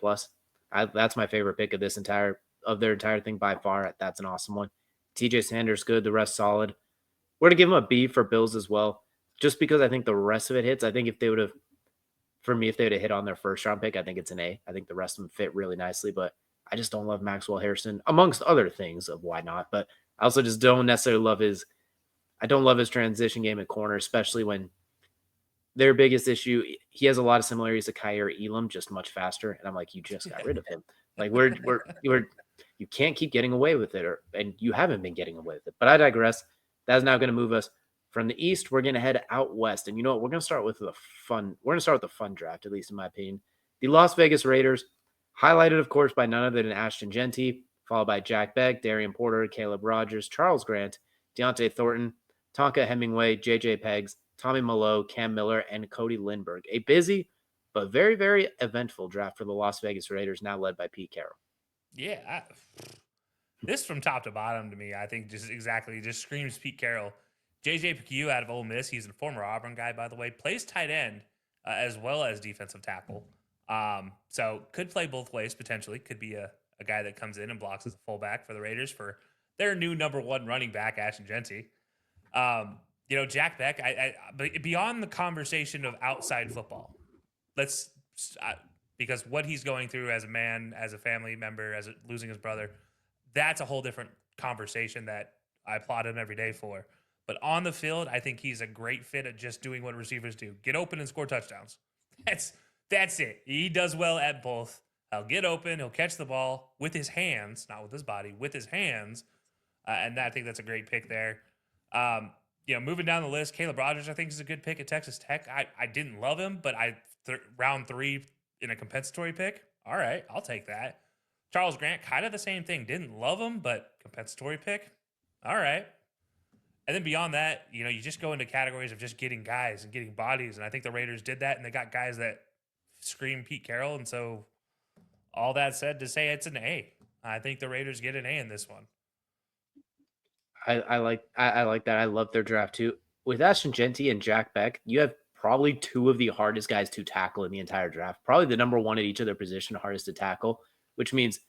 That's my favorite pick of their entire thing by far. That's an awesome one. TJ Sanders, good. The rest, solid. We're going to give him a B for Bills as well, just because I think the rest of it hits. I think if they would have hit on their first round pick, I think it's an A. I think the rest of them fit really nicely, but I just don't love Maxwell Harrison, amongst other things of why not. But I also just don't necessarily love his transition game at corner, especially when their biggest issue, he has a lot of similarities to Kyer Elam, just much faster. And I'm like, you just got rid of him. Like you can't keep getting away with it, and you haven't been getting away with it. But I digress. That's now going to move us from the East. We're going to head out West. And you know what? We're going to start with the fun draft, at least in my opinion. The Las Vegas Raiders, highlighted, of course, by none other than Ashton Genty, followed by Jack Beck, Darian Porter, Caleb Rogers, Charles Grant, Deontay Thornton, Tonka Hemingway, JJ Peggs, Tommy Malo, Cam Miller, and Cody Lindbergh. A busy but very, very eventful draft for the Las Vegas Raiders, now led by Pete Carroll. Yeah, this from top to bottom to me, I think just screams Pete Carroll. JJ Peku out of Ole Miss, he's a former Auburn guy, by the way, plays tight end as well as defensive tackle. So could play both ways potentially. Could be a guy that comes in and blocks as a fullback for the Raiders for their new number 1 running back, Ashton Genty. Jack Beck, but beyond the conversation of outside football, because what he's going through as a man, as a family member, losing his brother, that's a whole different conversation that I applaud him every day for. But on the field, I think he's a great fit at just doing what receivers do. Get open and score touchdowns. That's it. He does well at both. He'll get open. He'll catch the ball with his hands, not with his body, with his hands. And I think that's a great pick there. Moving down the list, Caleb Rogers, I think, is a good pick at Texas Tech. I didn't love him, but round 3 in a compensatory pick. All right, I'll take that. Charles Grant, kind of the same thing. Didn't love him, but compensatory pick. All right. And then beyond that, you just go into categories of just getting guys and getting bodies. And I think the Raiders did that, and they got guys that scream Pete Carroll. And so all that said to say it's an A. I think the Raiders get an A in this one. I like that. I love their draft too. With Ashton Genty and Jack Beck, you have probably 2 of the hardest guys to tackle in the entire draft. Probably the number 1 at each of their position, hardest to tackle, which means,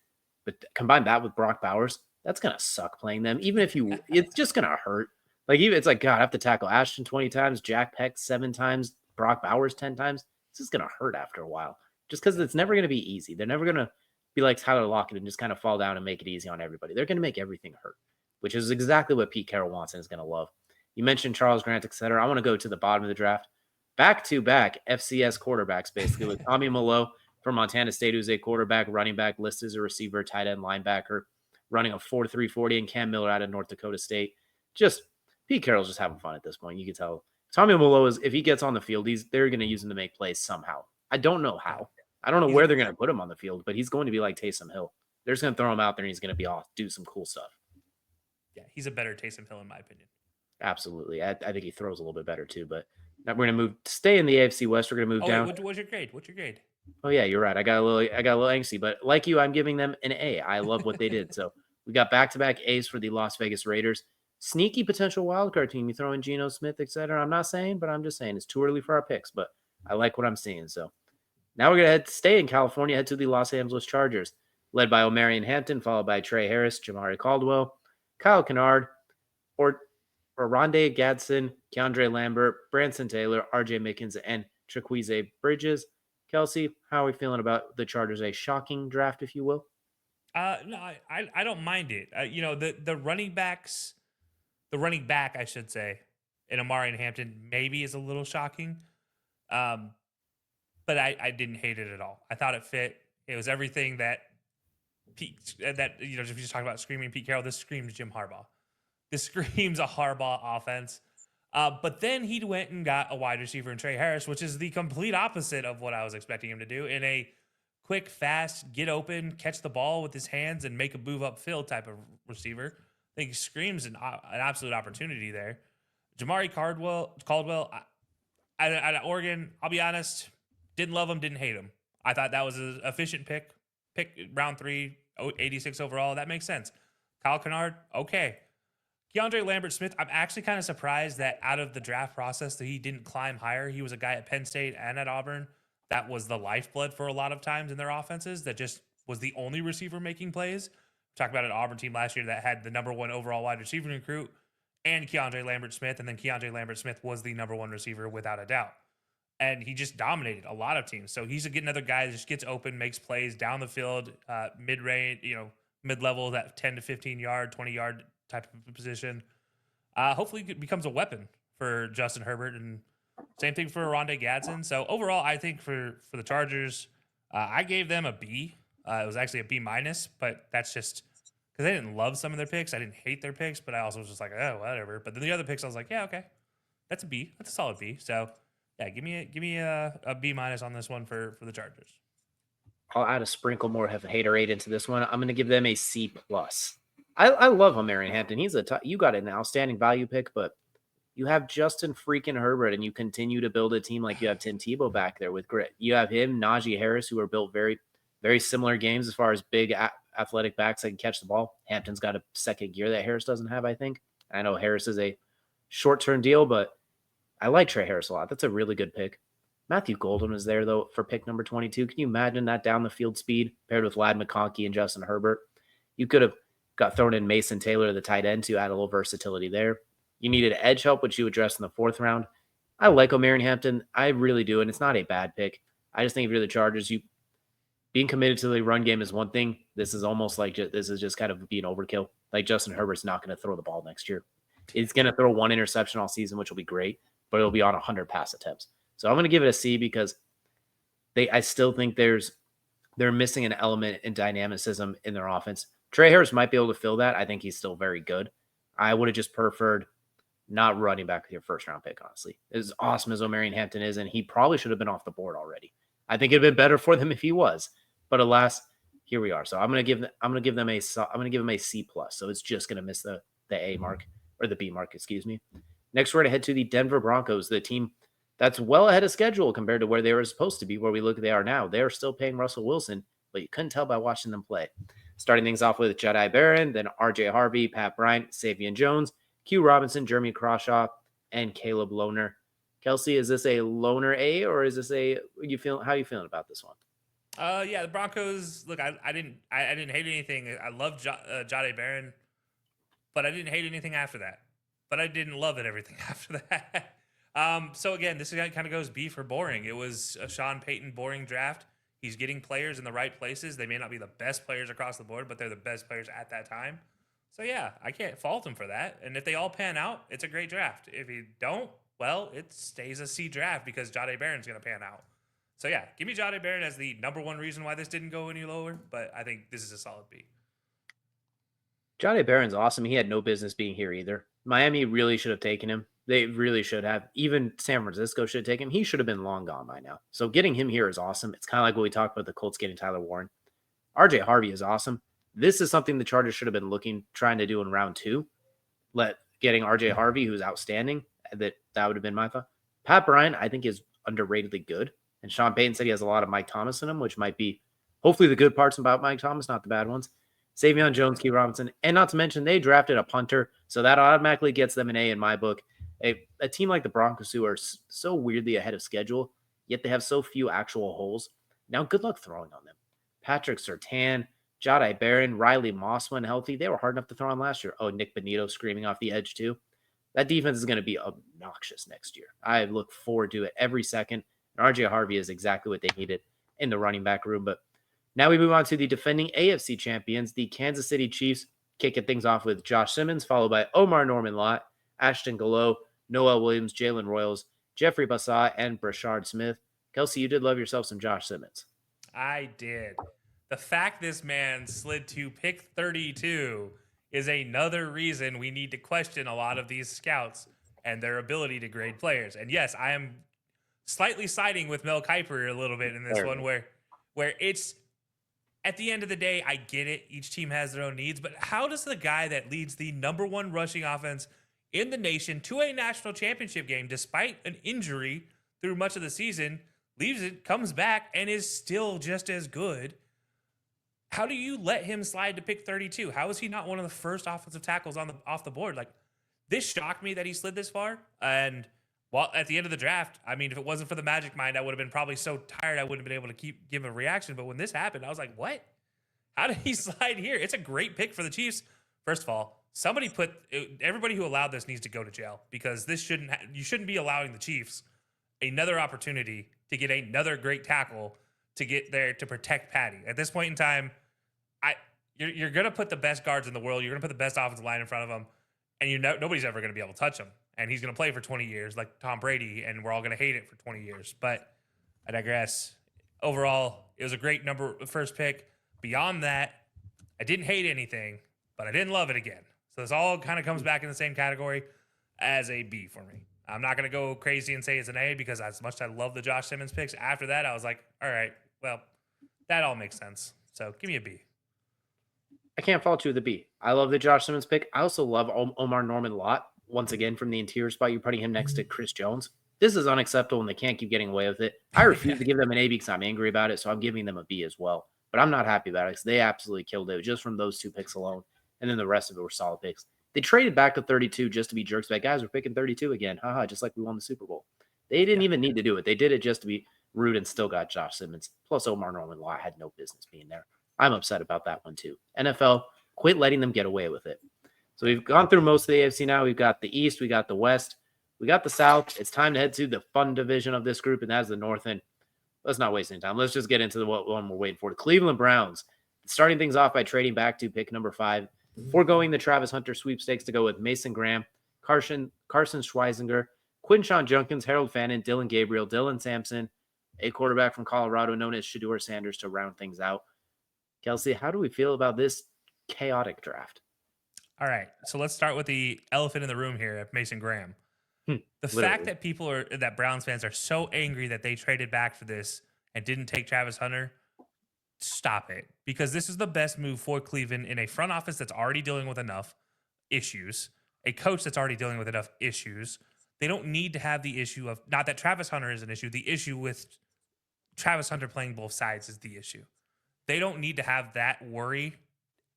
but combine that with Brock Bowers, that's gonna suck playing them. Even if it's just gonna hurt. Like it's like, God, I have to tackle Ashton 20 times, Jack Beck 7 times, Brock Bowers 10 times. This is gonna hurt after a while. Just because it's never gonna be easy. They're never gonna be like Tyler Lockett and just kind of fall down and make it easy on everybody. They're gonna make everything hurt, which is exactly what Pete Carroll wants and is going to love. You mentioned Charles Grant, et cetera. I want to go to the bottom of the draft. Back-to-back FCS quarterbacks, basically, with Tommy Malo from Montana State, who's a quarterback, running back, listed as a receiver, tight end, linebacker, running a 4.3 40, and Cam Miller out of North Dakota State. Just Pete Carroll's just having fun at this point. You can tell. Tommy Malo is, if he gets on the field, they're going to use him to make plays somehow. I don't know how. I don't know where they're going to put him on the field, but he's going to be like Taysom Hill. They're just going to throw him out there, and he's going to be off, do some cool stuff. Yeah, he's a better Taysom Hill in my opinion. Absolutely. I think he throws a little bit better too, but we're going to stay in the AFC West. We're going to move down. What's your grade? What's your grade? Oh yeah, you're right. I got a little angsty, but like you, I'm giving them an A. I love what they did. So we got back-to-back A's for the Las Vegas Raiders. Sneaky potential wildcard team. You throw in Geno Smith, et cetera. I'm not saying, but I'm just saying it's too early for our picks, but I like what I'm seeing. So now we're going to stay in California, head to the Los Angeles Chargers, led by Omarion Hampton, followed by Trey Harris, Jamari Caldwell, Kyle Kennard, or Rondé Gadsden, Keandre Lambert, Branson Taylor, RJ Mickens, and Triquize Bridges. Kelcey, how are we feeling about the Chargers? A shocking draft, if you will? No, I don't mind it. The running back, I should say, in Omarion Hampton maybe is a little shocking. But I didn't hate it at all. I thought it fit. It was everything that if you just talk about screaming Pete Carroll, this screams Jim Harbaugh. This screams a Harbaugh offense. But then he went and got a wide receiver in Trey Harris, which is the complete opposite of what I was expecting him to do, in a quick, fast, get open, catch the ball with his hands, and make a move upfield type of receiver. I think he screams an absolute opportunity there. Jamari Caldwell, at Oregon, I'll be honest, didn't love him, didn't hate him. I thought that was an efficient pick round 3, 86 overall. That makes sense. Kyle Kennard, okay. Keandre Lambert-Smith, I'm actually kind of surprised that out of the draft process that he didn't climb higher. He was a guy at Penn State and at Auburn that was the lifeblood for a lot of times in their offenses, that just was the only receiver making plays. We talked about an Auburn team last year that had the number 1 overall wide receiver recruit and Keandre Lambert-Smith, and then Keandre Lambert-Smith was the number 1 receiver without a doubt. And he just dominated a lot of teams. So he's another guy that just gets open, makes plays down the field, mid-range, mid-level, that 10 to 15 yard, 20 yard type of position. Hopefully it becomes a weapon for Justin Herbert, and same thing for Rondé Gadsden. So overall, I think for the Chargers, I gave them a B. It was actually a B minus, but that's just because I didn't love some of their picks. I didn't hate their picks, but I also was just like, oh, whatever. But then the other picks, I was like, yeah, okay, that's a B. That's a solid B. So yeah, give me a B minus on this one for the Chargers. I'll add a sprinkle more of haterade into this one. I'm going to give them a C plus. I love Omarion Hampton. He's you got an outstanding value pick, but you have Justin freaking Herbert, and you continue to build a team like you have Tim Tebow back there with grit. You have him, Najee Harris, who are built very, very similar games as far as big athletic backs that can catch the ball. Hampton's got a second gear that Harris doesn't have, I think. I know Harris is a short-term deal, but I like Trey Harris a lot. That's a really good pick. Matthew Golden is there, though, for pick number 22. Can you imagine that down the field speed paired with Ladd McConkey and Justin Herbert? You could have got thrown in Mason Taylor, the tight end, to add a little versatility there. You needed edge help, which you addressed in the 4th round. I like Omarion Hampton. I really do, and it's not a bad pick. I just think if you're the Chargers, being committed to the run game is one thing. This is almost like this is just kind of being overkill. Like Justin Herbert's not going to throw the ball next year. He's going to throw 1 interception all season, which will be great, but it'll be on 100 pass attempts. So I'm going to give it a C because I still think there's They're missing an element in dynamicism in their offense. Trey Harris might be able to fill that. I think he's still very good. I would have just preferred not running back with your first round pick, honestly. As awesome as Omarion Hampton is, and he probably should have been off the board already. I think it'd been better for them if he was. But alas, here we are. So I'm gonna give them a C plus. So it's just gonna miss the A mark or the B mark, excuse me. Next, we're gonna head to the Denver Broncos, the team that's well ahead of schedule compared to where they were supposed to be, where we look they are now. They're still paying Russell Wilson, but you couldn't tell by watching them play. Starting things off with Jedi Barron, then RJ Harvey, Pat Bryant, Savion Jones, Q Robinson, Jeremy Crawshaw, and Caleb Lohner. Kelcey, is this a loner A or is this how you feeling about this one? Yeah, the Broncos. Look, I didn't hate anything. I loved Jade Barron, but I didn't hate anything after that. But I didn't love it everything after that. So again, this kind of goes B for boring. It was a Sean Payton boring draft. He's getting players in the right places. They may not be the best players across the board, but they're the best players at that time. So yeah, I can't fault him for that. And if they all pan out, it's a great draft. If you don't, well, it stays a C draft because Jade Barron's going to pan out. So yeah, give me Jade Barron as the number one reason why this didn't go any lower, but I think this is a solid B. Jade Barron's awesome. He had no business being here either. Miami really should have taken him. They really should have. Even San Francisco should have taken him. He should have been long gone by now. So getting him here is awesome. It's kind of like what we talked about the Colts getting Tyler Warren. RJ Harvey is awesome. This is something the Chargers should have been trying to do in round 2. Getting RJ Harvey, who's outstanding. That would have been my thought. Pat Bryant, I think, is underratedly good. And Sean Payton said he has a lot of Mike Thomas in him, which might be hopefully the good parts about Mike Thomas, not the bad ones. Savion Jones, Q Robinson, and not to mention they drafted a punter, so that automatically gets them an A in my book. A team like the Broncos, who are so weirdly ahead of schedule, yet they have so few actual holes. Now, good luck throwing on them. Patrick Surtain, Jedi Barron, Riley Moss when healthy. They were hard enough to throw on last year. Oh, Nick Bonito screaming off the edge too. That defense is going to be obnoxious next year. I look forward to it every second. And RJ Harvey is exactly what they needed in the running back room. But now we move on to the defending AFC champions, the Kansas City Chiefs, kicking things off with Josh Simmons, followed by Omar Norman-Lott, Ashton Gallo, Noel Williams, Jalen Royals, Jeffrey Bassett, and Brashard Smith. Kelcey, you did love yourself some Josh Simmons. I did. The fact this man slid to pick 32 is another reason we need to question a lot of these scouts and their ability to grade players. And yes, I am slightly siding with Mel Kiper a little bit in this one where it's at the end of the day, I get it. Each team has their own needs, but how does the guy that leads the number one rushing offense in the nation to a national championship game, despite an injury through much of the season, leaves it, comes back, and is still just as good? How do you let him slide to pick 32? How is he not one of the first offensive tackles off the board? Like, this shocked me that he slid this far. And while at the end of the draft, I mean, if it wasn't for the Magic Mind, I would have been probably so tired I wouldn't have been able to give a reaction. But when this happened, I was like, what? How did he slide here? It's a great pick for the Chiefs. First of all, everybody who allowed this needs to go to jail, because you shouldn't be allowing the Chiefs another opportunity to get another great tackle to get there to protect Patty. At this point in time, you're going to put the best guards in the world. You're going to put the best offensive line in front of him, and nobody's ever going to be able to touch him. And he's going to play for 20 years like Tom Brady, and we're all going to hate it for 20 years. But I digress. Overall, it was a great first pick. Beyond that, I didn't hate anything, but I didn't love it again. So this all kind of comes back in the same category as a B for me. I'm not going to go crazy and say it's an A, because as much as I love the Josh Simmons picks, after that, I was like, all right, well, that all makes sense. So give me a B. I can't fault you with a B. I love the Josh Simmons pick. I also love Omar Norman-Lott. Once again, from the interior spot, you're putting him next to Chris Jones. This is unacceptable, and they can't keep getting away with it. I refuse to give them an A because I'm angry about it, so I'm giving them a B as well. But I'm not happy about it because they absolutely killed it just from those 2 picks alone, and then the rest of it were solid picks. They traded back to 32 just to be jerks. But guys, we're picking 32 again. Haha, just like we won the Super Bowl. They didn't even need to do it. They did it just to be rude and still got Josh Simmons. Plus, Omar Norman-Lott had no business being there. I'm upset about that one too. NFL, quit letting them get away with it. So we've gone through most of the AFC now. We've got the East. We got the West. We got the South. It's time to head to the fun division of this group, and that's the North. And let's not waste any time. Let's just get into the one we're waiting for. The Cleveland Browns, starting things off by trading back to pick number 5, foregoing the Travis Hunter sweepstakes to go with Mason Graham, Carson Schweizinger, Quinshon Junkins, Harold Fannin, Dylan Gabriel, Dylan Sampson, a quarterback from Colorado known as Shedeur Sanders to round things out. Kelcey, how do we feel about this chaotic draft? All right. So let's start with the elephant in the room here of Mason Graham. The fact Literally. that Browns fans are so angry that they traded back for this and didn't take Travis Hunter, stop it. Because this is the best move for Cleveland in a front office that's already dealing with enough issues, a coach that's already dealing with enough issues. They don't need to have the issue of, not that Travis Hunter is an issue, the issue with Travis Hunter playing both sides is the issue. They don't need to have that worry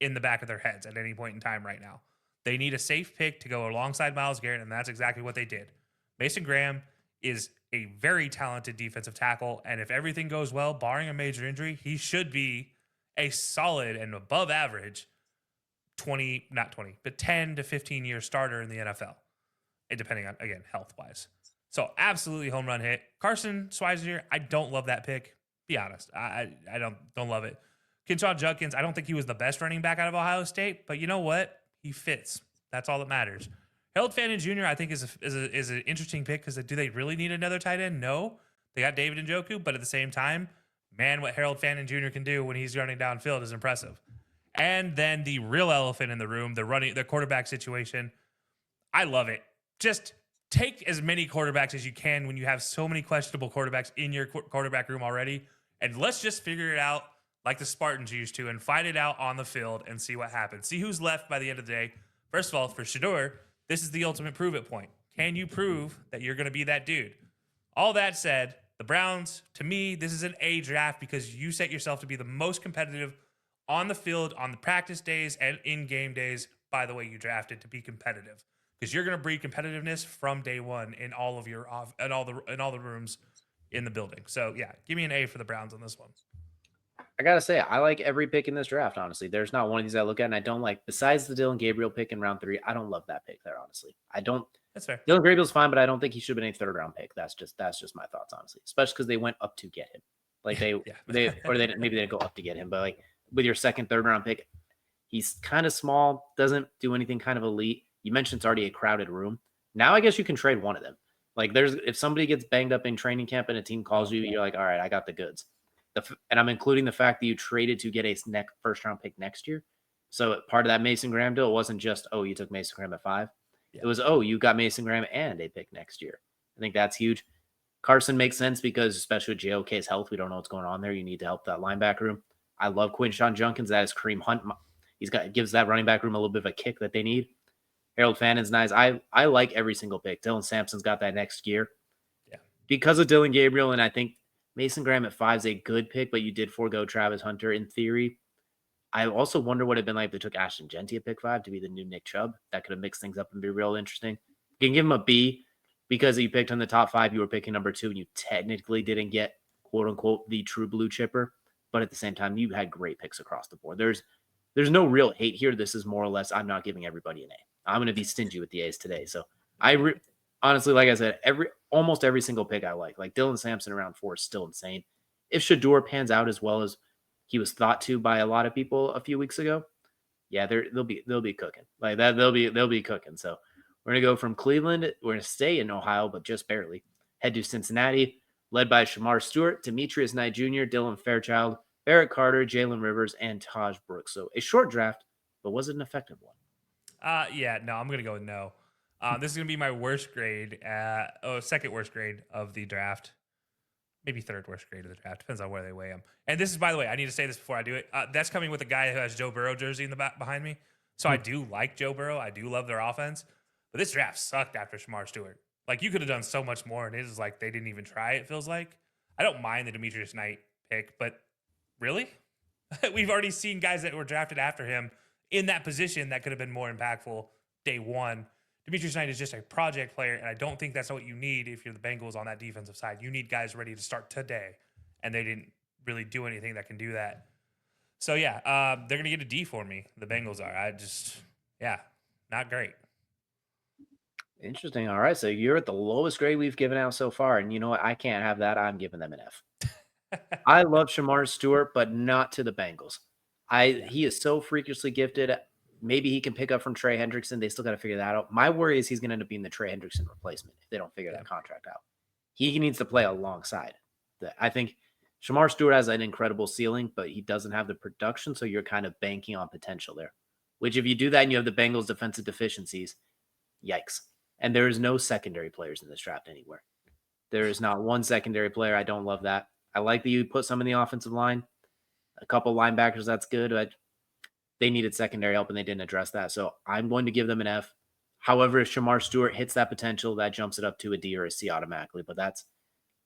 in the back of their heads at any point in time right now. They need a safe pick to go alongside Myles Garrett, and that's exactly what they did. Mason Graham is a very talented defensive tackle, and if everything goes well, barring a major injury, he should be a solid and above average 10 to 15 year starter in the NFL, and depending on, again, health-wise. So absolutely home run hit. Carson Schweizer, I don't love that pick. Be honest. I don't love it. Kinshaw Judkins, I don't think he was the best running back out of Ohio State, but you know what? He fits. That's all that matters. Harold Fannin Jr., I think, is an interesting pick because do they really need another tight end? No. They got David Njoku, but at the same time, man, what Harold Fannin Jr. can do when he's running downfield is impressive. And then the real elephant in the room, the quarterback situation. I love it. Just take as many quarterbacks as you can when you have so many questionable quarterbacks in your quarterback room already, and let's just figure it out like the Spartans used to and fight it out on the field and see what happens. See who's left by the end of the day. First of all, for Shedeur, this is the ultimate prove it point. Can you prove that you're going to be that dude? All that said, the Browns, to me, this is an A draft because you set yourself to be the most competitive on the field, on the practice days, and in game days, by the way you drafted to be competitive. Because you're going to breed competitiveness from day one in all of your in all the rooms in the building. So yeah, give me an A for the Browns on this one. I gotta say, I like every pick in this draft, honestly. There's not one of these I look at and I don't like. Besides the Dylan Gabriel pick in round 3, I don't love that pick there, honestly. I don't. That's fair. Dylan Gabriel's fine, but I don't think he should have been a third round pick. That's just my thoughts, honestly. Especially because they went up to get him. Like maybe they didn't go up to get him, but like with your second, third round pick, he's kind of small, doesn't do anything kind of elite. You mentioned it's already a crowded room. Now I guess you can trade one of them. Like if somebody gets banged up in training camp and a team calls you, you're like, all right, I got the goods. And I'm including the fact that you traded to get a first round pick next year. So part of that Mason Graham deal wasn't just, oh, you took Mason Graham at 5. Yeah. It was, oh, you got Mason Graham and a pick next year. I think that's huge. Carson makes sense because especially with JOK's health, we don't know what's going on there. You need to help that linebacker room. I love Quinshawn Judkins. That is Kareem Hunt. Gives that running back room a little bit of a kick that they need. Harold Fannin's nice. I like every single pick. Dylan Sampson's got that next year. Yeah. Because of Dylan Gabriel, and I think Mason Graham at 5 is a good pick, but you did forego Travis Hunter in theory. I also wonder what it'd been like if they took Ashton Genty at pick 5 to be the new Nick Chubb. That could have mixed things up and be real interesting. You can give him a B because you picked on the top 5. You were picking number 2, and you technically didn't get, quote unquote, the true blue chipper. But at the same time, you had great picks across the board. There's no real hate here. This is more or less, I'm not giving everybody an A. I'm going to be stingy with the A's today. So honestly, like I said, almost every single pick I like Dylan Sampson around 4 is still insane. If Shedeur pans out as well as he was thought to by a lot of people a few weeks ago, yeah, they'll be cooking like that. They'll be cooking. So we're gonna go from Cleveland. We're gonna stay in Ohio, but just barely. Head to Cincinnati, led by Shamar Stewart, Demetrius Knight Jr., Dylan Fairchild, Barrett Carter, Jalen Rivers, and Taj Brooks. So a short draft, but was it an effective one? Yeah, no, I'm gonna go with no. This is going to be my worst grade, second worst grade of the draft. Maybe third worst grade of the draft. Depends on where they weigh him. And this is, by the way, I need to say this before I do it. That's coming with a guy who has Joe Burrow jersey in the back behind me. So I do like Joe Burrow. I do love their offense. But this draft sucked after Shamar Stewart. Like, you could have done so much more, and it is like they didn't even try, it feels like. I don't mind the Demetrius Knight pick, but really? We've already seen guys that were drafted after him in that position that could have been more impactful day one. Demetrius Knight is just a project player, and I don't think that's what you need if you're the Bengals on that defensive side. You need guys ready to start today, and they didn't really do anything that can do that. So, yeah, they're going to get a D for me. The Bengals are. Not great. Interesting. All right, so you're at the lowest grade we've given out so far, and you know what? I can't have that. I'm giving them an F. I love Shamar Stewart, but not to the Bengals. He is so freakishly gifted. Maybe he can pick up from Trey Hendrickson. They still got to figure that out. My worry is he's going to end up being the Trey Hendrickson replacement if they don't figure that contract out. He needs to play alongside I think Shamar Stewart has an incredible ceiling, but he doesn't have the production, so you're kind of banking on potential there. Which, if you do that and you have the Bengals' defensive deficiencies, yikes. And there is no secondary players in this draft anywhere. There is not one secondary player. I don't love that. I like that you put some in the offensive line. A couple linebackers, that's good. But they needed secondary help, and they didn't address that. So I'm going to give them an F. However, if Shamar Stewart hits that potential, that jumps it up to a D or a C automatically. But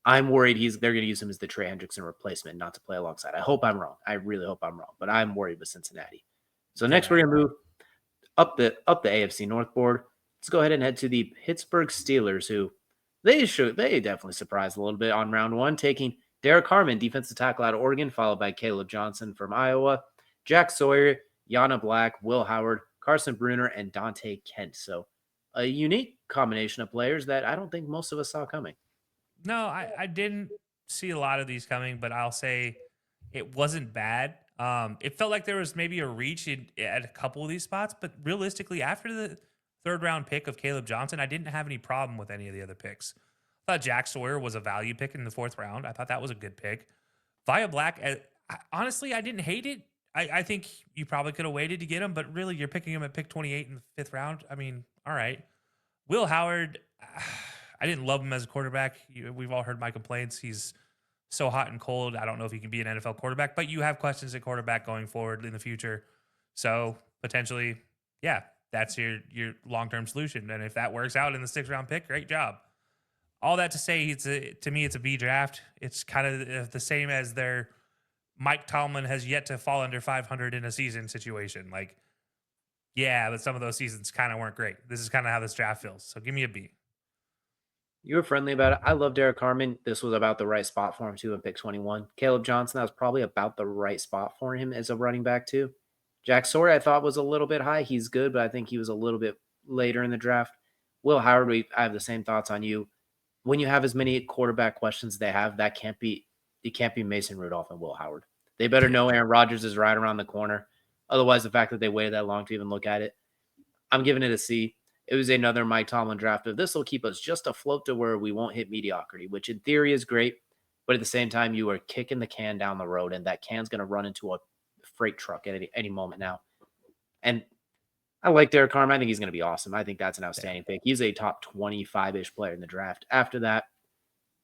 I'm worried they're going to use him as the Trey Hendrickson replacement, not to play alongside. I hope I'm wrong. I really hope I'm wrong. But I'm worried with Cincinnati. So next we're going to move up the AFC North board. Let's go ahead and head to the Pittsburgh Steelers, who they definitely surprised a little bit on round one, taking Derek Harmon, defensive tackle out of Oregon, followed by Caleb Johnson from Iowa, Jack Sawyer, Yana Black, Will Howard, Carson Bruner, and Dante Kent. So a unique combination of players that I don't think most of us saw coming. No, I didn't see a lot of these coming, but I'll say it wasn't bad. It felt like there was maybe a reach at a couple of these spots, but realistically, after the third round pick of Caleb Johnson, I didn't have any problem with any of the other picks. I thought Jack Sawyer was a value pick in the fourth round. I thought that was a good pick. Via Black, honestly, I didn't hate it. I think you probably could have waited to get him, but really, you're picking him at pick 28 in the fifth round. I mean, all right. Will Howard, I didn't love him as a quarterback. We've all heard my complaints. He's so hot and cold. I don't know if he can be an NFL quarterback, but you have questions at quarterback going forward in the future. So potentially, yeah, that's your long-term solution. And if that works out in the sixth round pick, great job. All that to say, to me, it's a B draft. It's kind of the same as their Mike Tomlin has yet to fall under 500 in a season situation. Like, yeah, but some of those seasons kind of weren't great. This is kind of how this draft feels. So give me a B. You were friendly about it. I love Derek Harmon. This was about the right spot for him, too, in pick 21. Caleb Johnson, that was probably about the right spot for him as a running back, too. Jack Sawyer, I thought, was a little bit high. He's good, but I think he was a little bit later in the draft. Will Howard, I have the same thoughts on you. When you have as many quarterback questions as they have, it can't be Mason Rudolph and Will Howard. They better know Aaron Rodgers is right around the corner. Otherwise, the fact that they waited that long to even look at it, I'm giving it a C. It was another Mike Tomlin draft. This will keep us just afloat to where we won't hit mediocrity, which in theory is great. But at the same time, you are kicking the can down the road, and that can's going to run into a freight truck at any moment now. And I like Derek Harmon. I think he's going to be awesome. I think that's an outstanding pick. He's a top 25-ish player in the draft. After that,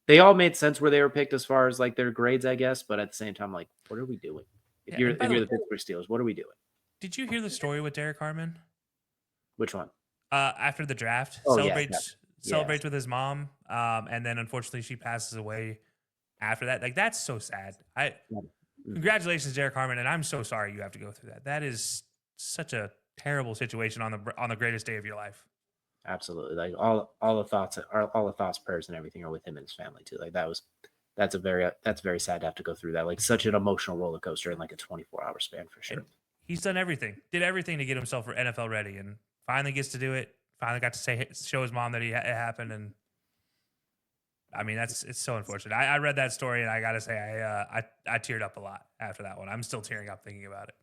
they all made sense where they were picked as far as like their grades, I guess. But at the same time, like, what are we doing? If you're the Pittsburgh Steelers, what are we doing? Did you hear the story with Derek Harmon? Which one? After the draft, celebrates with his mom, and then unfortunately she passes away after that. Like, that's so sad. Congratulations, Derek Harmon, and I'm so sorry you have to go through that. That is such a terrible situation on the greatest day of your life. Absolutely, like all the thoughts, prayers, and everything are with him and his family too. Like that's very sad to have to go through that. Like such an emotional roller coaster in like a 24-hour span for sure. And he's done everything, did everything to get himself for NFL ready, and finally gets to do it. Finally got to show his mom that it happened, and I mean it's so unfortunate. I read that story, and I got to say I teared up a lot after that one. I'm still tearing up thinking about it.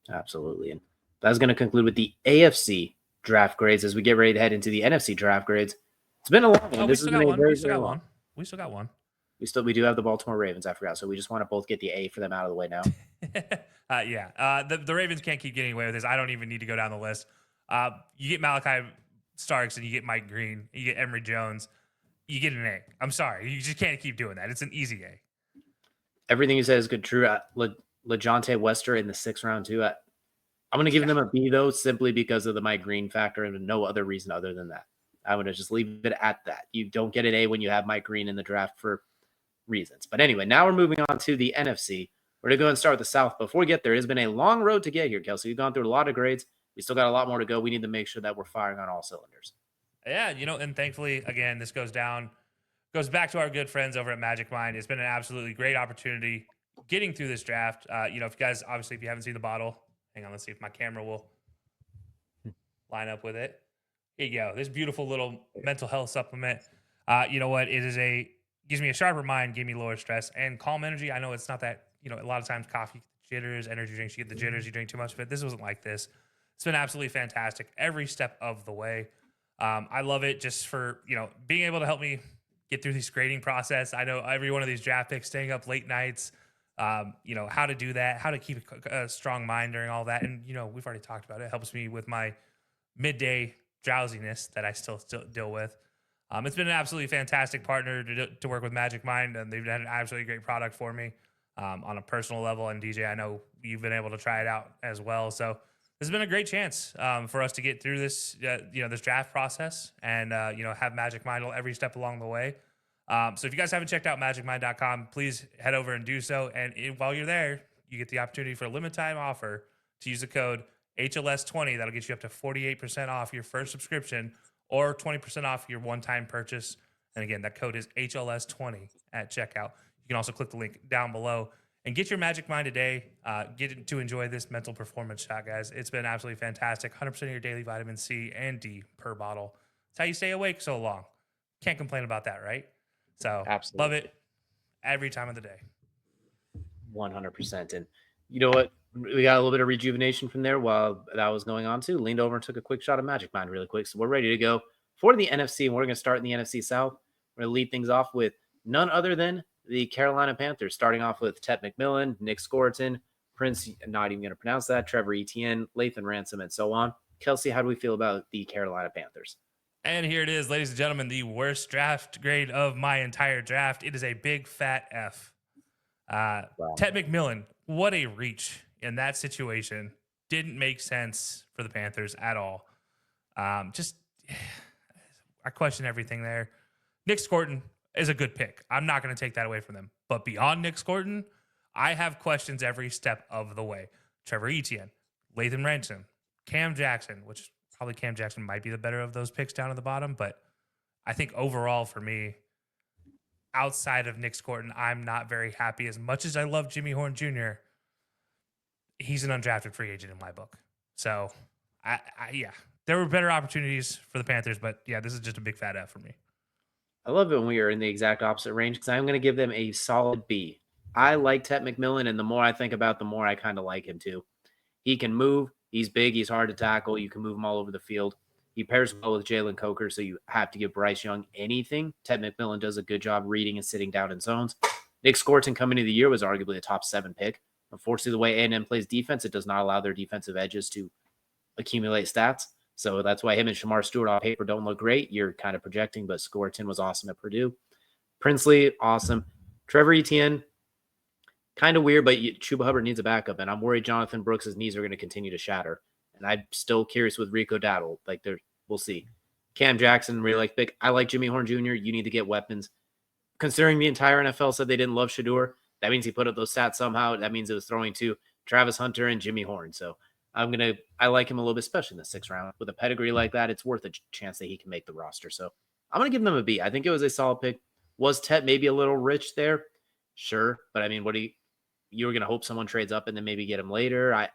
Absolutely, and that's going to conclude with the AFC draft grades as we get ready to head into the NFC draft grades. It's been a long one. We still got one. We do have the Baltimore Ravens. I forgot, so we just want to both get the A for them out of the way now. The Ravens can't keep getting away with this. I don't even need to go down the list. You get Malachi Starks and you get Mike Green, you get Emory Jones, you get an A. I'm sorry. You just can't keep doing that. It's an easy A. Everything you said is good. True. LeJontay Wester in the 6th round, too. I'm going to give them a B, though, simply because of the Mike Green factor and no other reason other than that. I'm going to just leave it at that. You don't get an A when you have Mike Green in the draft for reasons. But anyway, now we're moving on to the NFC. We're going to go and start with the South. Before we get there, it has been a long road to get here, Kelcey. We've gone through a lot of grades. We still got a lot more to go. We need to make sure that we're firing on all cylinders. Yeah, and thankfully, again, this goes back to our good friends over at Magic Mind. It's been an absolutely great opportunity getting through this draft. If you guys, obviously, if you haven't seen the bottle, hang on, let's see if my camera will line up with it. Here you go. This beautiful little mental health supplement. You know what? Gives me a sharper mind, gave me lower stress and calm energy. I know it's not that, a lot of times coffee jitters, energy drinks, you get the jitters, you drink too much of it. This wasn't like this. It's been absolutely fantastic every step of the way. I love it just for, being able to help me get through this grading process. I know every one of these draft picks staying up late nights, how to do that, how to keep a strong mind during all that. And, we've already talked about it. It helps me with my midday drowsiness that I still deal with. It's been an absolutely fantastic partner to work with Magic Mind, and they've done an absolutely great product for me on a personal level. And DJ, I know you've been able to try it out as well. So this has been a great chance for us to get through this, this draft process and, have Magic Mind every step along the way. So if you guys haven't checked out magicmind.com, please head over and do so. And while you're there, you get the opportunity for a limited time offer to use the code HLS20. That'll get you up to 48% off your first subscription or 20% off your one-time purchase. And again, that code is HLS20 at checkout. You can also click the link down below and get your Magic Mind today. Get to enjoy this mental performance shot, guys. It's been absolutely fantastic. 100% of your daily vitamin C and D per bottle. It's how you stay awake so long. Can't complain about that, right? So Absolutely. Love it every time of the day. 100%. And you know what? We got a little bit of rejuvenation from there while that was going on too. Leaned over and took a quick shot of Magic Mind really quick. So we're ready to go for the NFC, and we're going to start in the NFC South. We're going to lead things off with none other than the Carolina Panthers, starting off with Ted McMillan, Nick Scoreton, Prince, not even going to pronounce that, Trevor Etienne, Lathan Ransom, and so on. Kelcey, how do we feel about the Carolina Panthers? And here it is, ladies and gentlemen, the worst draft grade of my entire draft. It is a big fat F. Wow. Ted McMillan, what a reach in that situation. Didn't make sense for the Panthers at all. I question everything there. Nick Scoreton is a good pick. I'm not going to take that away from them. But beyond Nick Scoreton, I have questions every step of the way. Trevor Etienne, Lathan Ransom, Cam Jackson, which probably Cam Jackson might be the better of those picks down at the bottom. But I think overall for me, outside of Nick Scoreton, I'm not very happy. As much as I love Jimmy Horn Jr., he's an undrafted free agent in my book. So, yeah, there were better opportunities for the Panthers, but yeah, this is just a big fat F for me. I love it when we are in the exact opposite range because I'm going to give them a solid B. I like Ted McMillan, and the more I think about, the more I kind of like him too. He can move. He's big. He's hard to tackle. You can move him all over the field. He pairs well with Jalen Coker, so you have to give Bryce Young anything. Ted McMillan does a good job reading and sitting down in zones. Nick Scoreton coming into the year was arguably a top 7 pick. Unfortunately, the way A&M plays defense, it does not allow their defensive edges to accumulate stats. So that's why him and Shamar Stewart on paper don't look great. You're kind of projecting, but Scoreton was awesome at Purdue. Princely, awesome. Trevor Etienne, kind of weird, but Chuba Hubbard needs a backup, and I'm worried Jonathan Brooks' knees are going to continue to shatter. And I'm still curious with Rico Dowdle. We'll see. Cam Jackson, really like pick. I like Jimmy Horn Jr. You need to get weapons. Considering the entire NFL said they didn't love Shador, that means he put up those stats somehow. That means it was throwing to Travis Hunter and Jimmy Horn. So I like him a little bit, especially in the 6th round. With a pedigree like that, it's worth a chance that he can make the roster. So I'm going to give them a B. I think it was a solid pick. Was Tet maybe a little rich there? Sure. But I mean, you were going to hope someone trades up and then maybe get him later.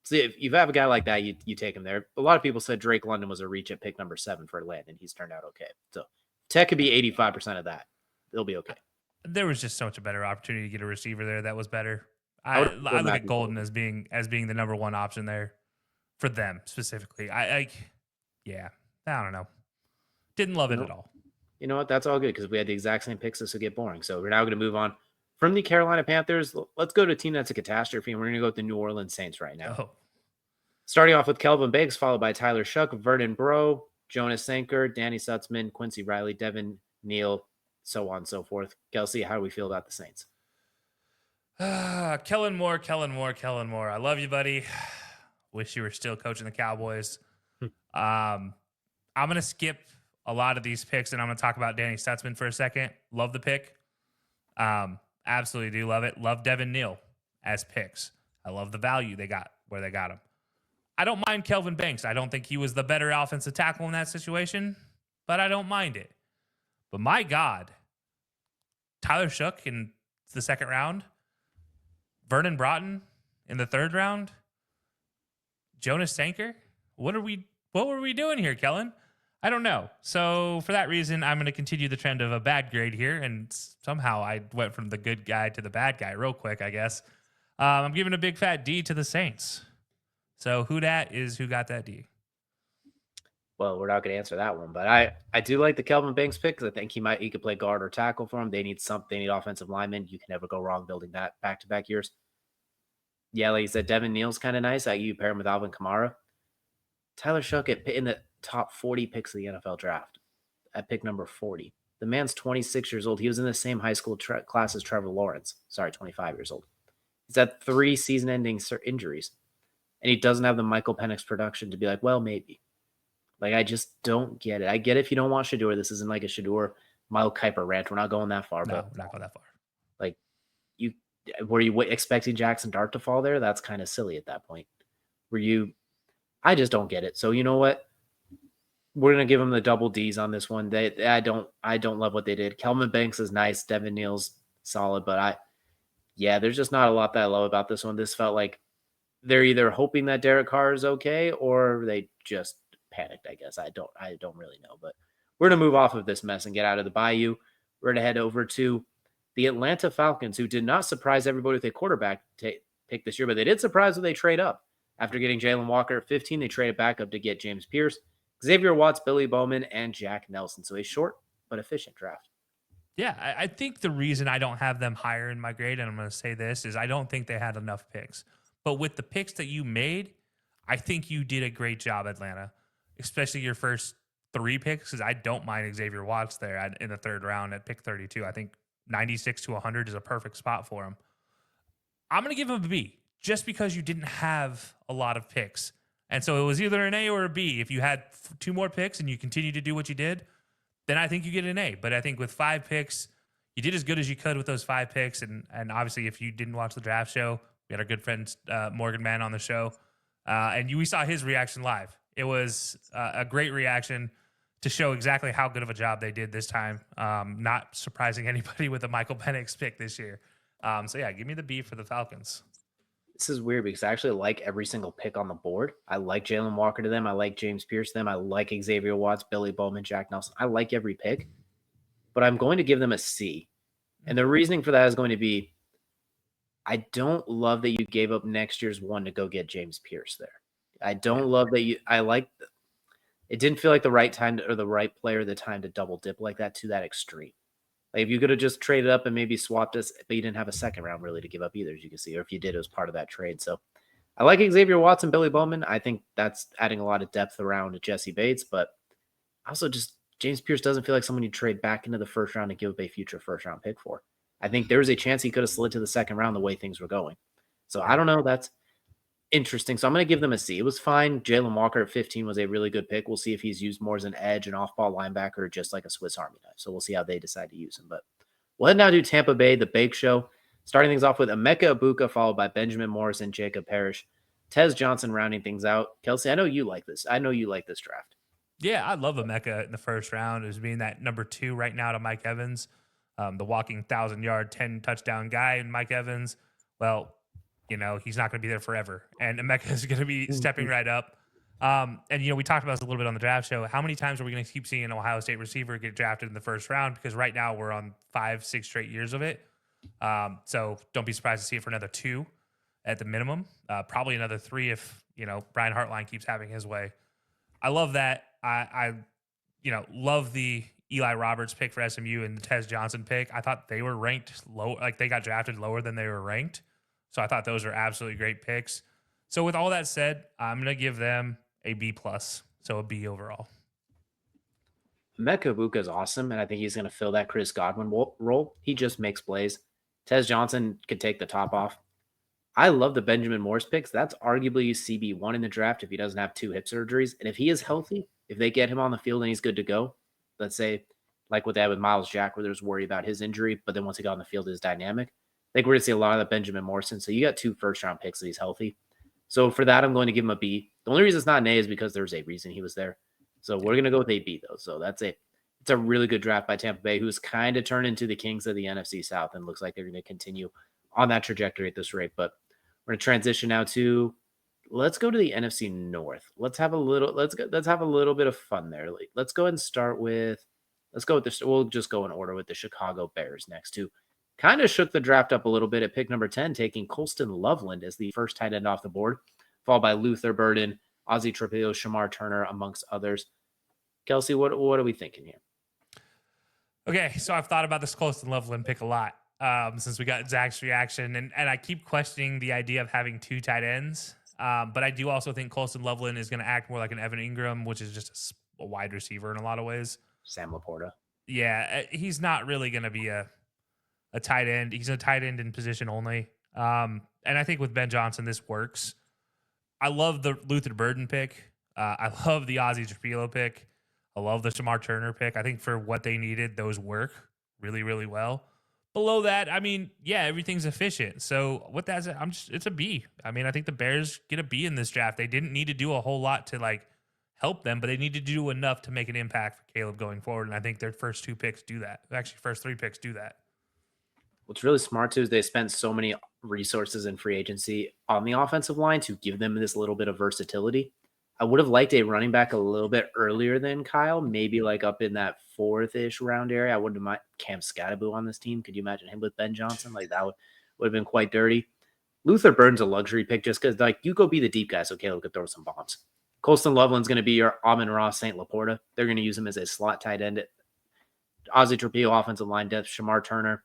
See, if you have a guy like that, you take him there. A lot of people said Drake London was a reach at pick number 7 for Atlanta, and he's turned out okay. So Tech could be 85% of that. They'll be okay. There was just such a better opportunity to get a receiver there that was better. I look at Golden as being the number 1 option there for them specifically. I don't know. Didn't love it at all. You know what? That's all good because we had the exact same picks. This will get boring. So we're now going to move on from the Carolina Panthers. Let's go to a team that's a catastrophe, and we're going to go with the New Orleans Saints right now. Oh. Starting off with Kelvin Banks, followed by Tyler Shuck, Vernon Bro, Jonas Sanker, Danny Sutzman, Quincy Riley, Devin Neal, so on and so forth. Kelcey, how do we feel about the Saints? Kellen Moore. I love you, buddy. Wish you were still coaching the Cowboys. I'm going to skip a lot of these picks, and I'm going to talk about Danny Stutzman for a second. Love the pick. Absolutely do love it. Love Devin Neal as picks. I love the value they got where they got him. I don't mind Kelvin Banks. I don't think he was the better offensive tackle in that situation, but I don't mind it. But my God, Tyler Shook in the 2nd round, Vernon Broughton in the 3rd round, Jonas Sanker. What were we doing here, Kellen? I don't know. So for that reason, I'm going to continue the trend of a bad grade here, and somehow I went from the good guy to the bad guy real quick, I guess. I'm giving a big fat D to the Saints. So who got that D? Well, we're not going to answer that one, but I do like the Kelvin Banks pick because I think he could play guard or tackle for him. They need something. They need offensive linemen. You can never go wrong building that back-to-back years. Yeah, like you said, Devin Neal's kind of nice. You pair him with Alvin Kamara. Tyler Shook in the top 40 picks of the NFL draft at pick number 40. The man's 26 years old. He was in the same high school class as Trevor Lawrence. Sorry, 25 years old. He's had 3 season-ending injuries, and he doesn't have the Michael Penix production to be like, well, maybe. Like, I just don't get it. I get it if you don't want Shador. This isn't like a Shador, Mile Kiper rant. We're not going that far. No, but we're not going that far. Like, were you expecting Jackson Dart to fall there? That's kind of silly at that point. I just don't get it. So you know what? We're gonna give them the double D's on this one. I don't love what they did. Kelvin Banks is nice. Devin Neal's solid, but there's just not a lot that I love about this one. This felt like they're either hoping that Derek Carr is okay or they just panicked, I guess. I don't really know, but we're going to move off of this mess and get out of the bayou. We're going to head over to the Atlanta Falcons, who did not surprise everybody with a quarterback pick this year, but they did surprise when they trade up. After getting Jalen Walker at 15, they traded back up to get James Pierce, Xavier Watts, Billy Bowman, and Jack Nelson. So a short but efficient draft. Yeah, I think the reason I don't have them higher in my grade, and I'm going to say this, is I don't think they had enough picks. But with the picks that you made, I think you did a great job, Atlanta, especially your first 3 picks, because I don't mind Xavier Watts there in the 3rd round at pick 32. I think 96 to 100 is a perfect spot for him. I'm going to give him a B just because you didn't have a lot of picks. And so it was either an A or a B. If you had 2 more picks and you continue to do what you did, then I think you get an A. But I think with 5 picks, you did as good as you could with those 5 picks. And obviously, if you didn't watch the draft show, we had our good friend Morgan Mann on the show. And we saw his reaction live. It was a great reaction to show exactly how good of a job they did this time. Not surprising anybody with a Michael Penix pick this year. So, yeah, give me the B for the Falcons. This is weird because I actually like every single pick on the board. I like Jalen Walker to them. I like James Pierce to them. I like Xavier Watts, Billy Bowman, Jack Nelson. I like every pick, but I'm going to give them a C. And the reasoning for that is going to be I don't love that you gave up next year's one to go get James Pierce there. I don't love that it didn't feel like the right time or the right player at the time to double dip like that to that extreme. Like if you could have just traded up and maybe swapped us, but you didn't have a 2nd round really to give up either, as you can see, or if you did, it was part of that trade. So I like Xavier Watts and Billy Bowman. I think that's adding a lot of depth around Jesse Bates, but also just James Pierce doesn't feel like someone you trade back into the 1st round and give up a future 1st round pick for. I think there was a chance he could have slid to the 2nd round the way things were going. So I don't know. That's interesting. So I'm going to give them a C. It was fine. Jalen Walker at 15 was a really good pick. We'll see if he's used more as an edge, an off-ball linebacker, or just like a Swiss Army knife. So we'll see how they decide to use him. But we'll now do Tampa Bay, the Bake Show. Starting things off with Emeka Ibuka, followed by Benjamin Morris and Jacob Parrish. Tez Johnson rounding things out. Kelcey, I know you like this. I know you like this draft. Yeah, I love Emeka in the 1st round as being that number 2 right now to Mike Evans, the walking 1,000-yard, 10-touchdown guy in Mike Evans. Well, he's not going to be there forever. And Emeka is going to be stepping right up. And, we talked about this a little bit on the draft show. How many times are we going to keep seeing an Ohio State receiver get drafted in the 1st round? Because right now we're on 5-6 straight years of it. So don't be surprised to see it for another 2 at the minimum. Probably another 3 if, Brian Hartline keeps having his way. I love that. I love the Eli Roberts pick for SMU and the Tez Johnson pick. I thought they were ranked low, like they got drafted lower than they were ranked. So I thought those are absolutely great picks. So with all that said, I'm going to give them a B+, so a B overall. Emeka Ibuka is awesome, and I think he's going to fill that Chris Godwin role. He just makes plays. Tez Johnson could take the top off. I love the Benjamin Morris picks. That's arguably CB1 in the draft if he doesn't have 2 hip surgeries. And if he is healthy, if they get him on the field and he's good to go, let's say like what they had with Miles Jack where there's worry about his injury, but then once he got on the field, is dynamic. I think we're going to see a lot of that Benjamin Morrison. So you got 2 first-round picks if he's healthy. So for that, I'm going to give him a B. The only reason it's not an A is because there's a reason he was there. So we're going to go with a B, though. So it's a really good draft by Tampa Bay, who's kind of turned into the kings of the NFC South and looks like they're going to continue on that trajectory at this rate. But we're going to transition now to let's go to the NFC North. Let's have a little bit of fun there. Let's go ahead and start with this. We'll just go in order with the Chicago Bears next, who kind of shook the draft up a little bit at pick number 10, taking Colston Loveland as the first tight end off the board, followed by Luther Burden, Ozzie Trapillo, Shamar Turner, amongst others. Kelcey, what are we thinking here? Okay, so I've thought about this Colston Loveland pick a lot since we got Zach's reaction, and I keep questioning the idea of having 2 tight ends. But I do also think Colston Loveland is going to act more like an Evan Ingram, which is just a wide receiver in a lot of ways. Sam Laporta. Yeah, he's not really going to be a tight end. He's a tight end in position only. And I think with Ben Johnson, this works. I love the Luther Burden pick. I love the Ozzie Trapilo pick. I love the Shamar Turner pick. I think for what they needed, those work really, really well. Below that, I mean, yeah, everything's efficient. So with that, it's a B. I mean, I think the Bears get a B in this draft. They didn't need to do a whole lot to like help them, but they need to do enough to make an impact for Caleb going forward. And I think their first 2 picks do that. Actually, first 3 picks do that. What's really smart too is they spent so many resources in free agency on the offensive line to give them this little bit of versatility. I would have liked a running back a little bit earlier than Kyle, maybe like up in that 4th-ish round area. I wouldn't have mind Cam Scattaboo on this team. Could you imagine him with Ben Johnson? Like that would have been quite dirty. Luther Burden's a luxury pick just because like you go be the deep guy so Caleb could throw some bombs. Colston Loveland's going to be your Amon-Ra St. Laporta. They're going to use him as a slot tight end. Ozzie Trapilo offensive line depth, Shamar Turner,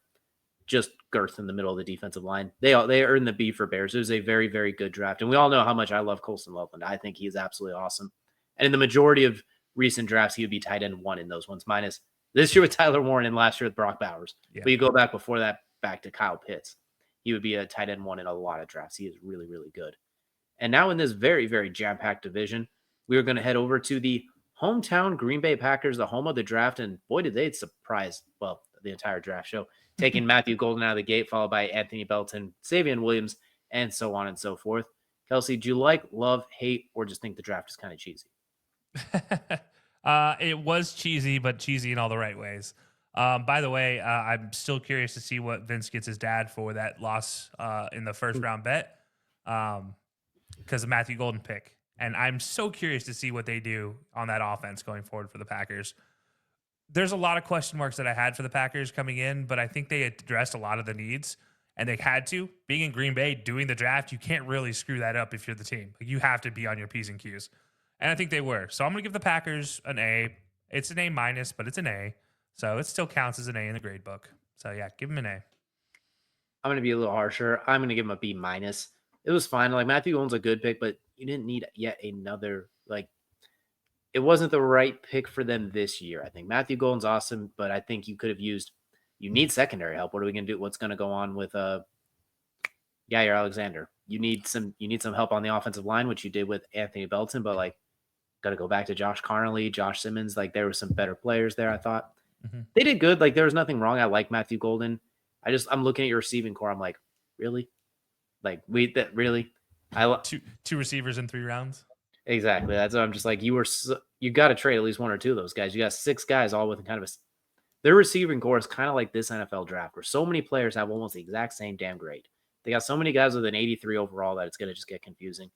just girth in the middle of the defensive line. They earned the B for Bears. It was a very, very good draft. And we all know how much I love Colston Loveland. I think he is absolutely awesome. And in the majority of recent drafts, he would be tight end 1 in those ones, minus this year with Tyler Warren and last year with Brock Bowers. Yeah. But you go back before that, back to Kyle Pitts. He would be a tight end 1 in a lot of drafts. He is really, really good. And now in this very, very jam-packed division, we are going to head over to the hometown Green Bay Packers, the home of the draft. And boy, did they surprise, well, the entire draft show, taking Matthew Golden out of the gate, followed by Anthony Belton, Savion Williams, and so on and so forth. Kelcey, do you like, love, hate, or just think the draft is kind of cheesy? It was cheesy, but cheesy in all the right ways. By the way, I'm still curious to see what Vince gets his dad for that loss in the first round bet because of Matthew Golden pick. And I'm so curious to see what they do on that offense going forward for the Packers. There's a lot of question marks that I had for the Packers coming in, but I think they addressed a lot of the needs, and they had to. Being in Green Bay, doing the draft, you can't really screw that up if you're the team. Like, you have to be on your P's and Q's. And I think they were. So I'm going to give the Packers an A. It's an A minus, but it's an A. So it still counts as an A in the grade book. So, yeah, give them an A. I'm going to be a little harsher. I'm going to give them a B minus. It was fine. Like, Matthew Golden's a good pick, but you didn't need yet another, like, it wasn't the right pick for them this year. I think Matthew Golden's awesome, but I think you could have used, you need secondary help. What are we going to do? What's going to go on with Yair Alexander? You need some help on the offensive line, which you did with Anthony Belton, but like, got to go back to Josh Connolly, Josh Simmons. Like, there were some better players there, I thought. Mm-hmm. They did good. Like, there was nothing wrong. I like Matthew Golden. I'm looking at your receiving core. I'm like, really? Like, really? Two receivers in 3 rounds. Exactly. That's what I'm just like, you got to trade at least 1 or 2 of those guys. You got 6 guys all with kind of their receiving core is kind of like this NFL draft where so many players have almost the exact same damn grade. They got so many guys with an 83 overall that it's going to just get confusing.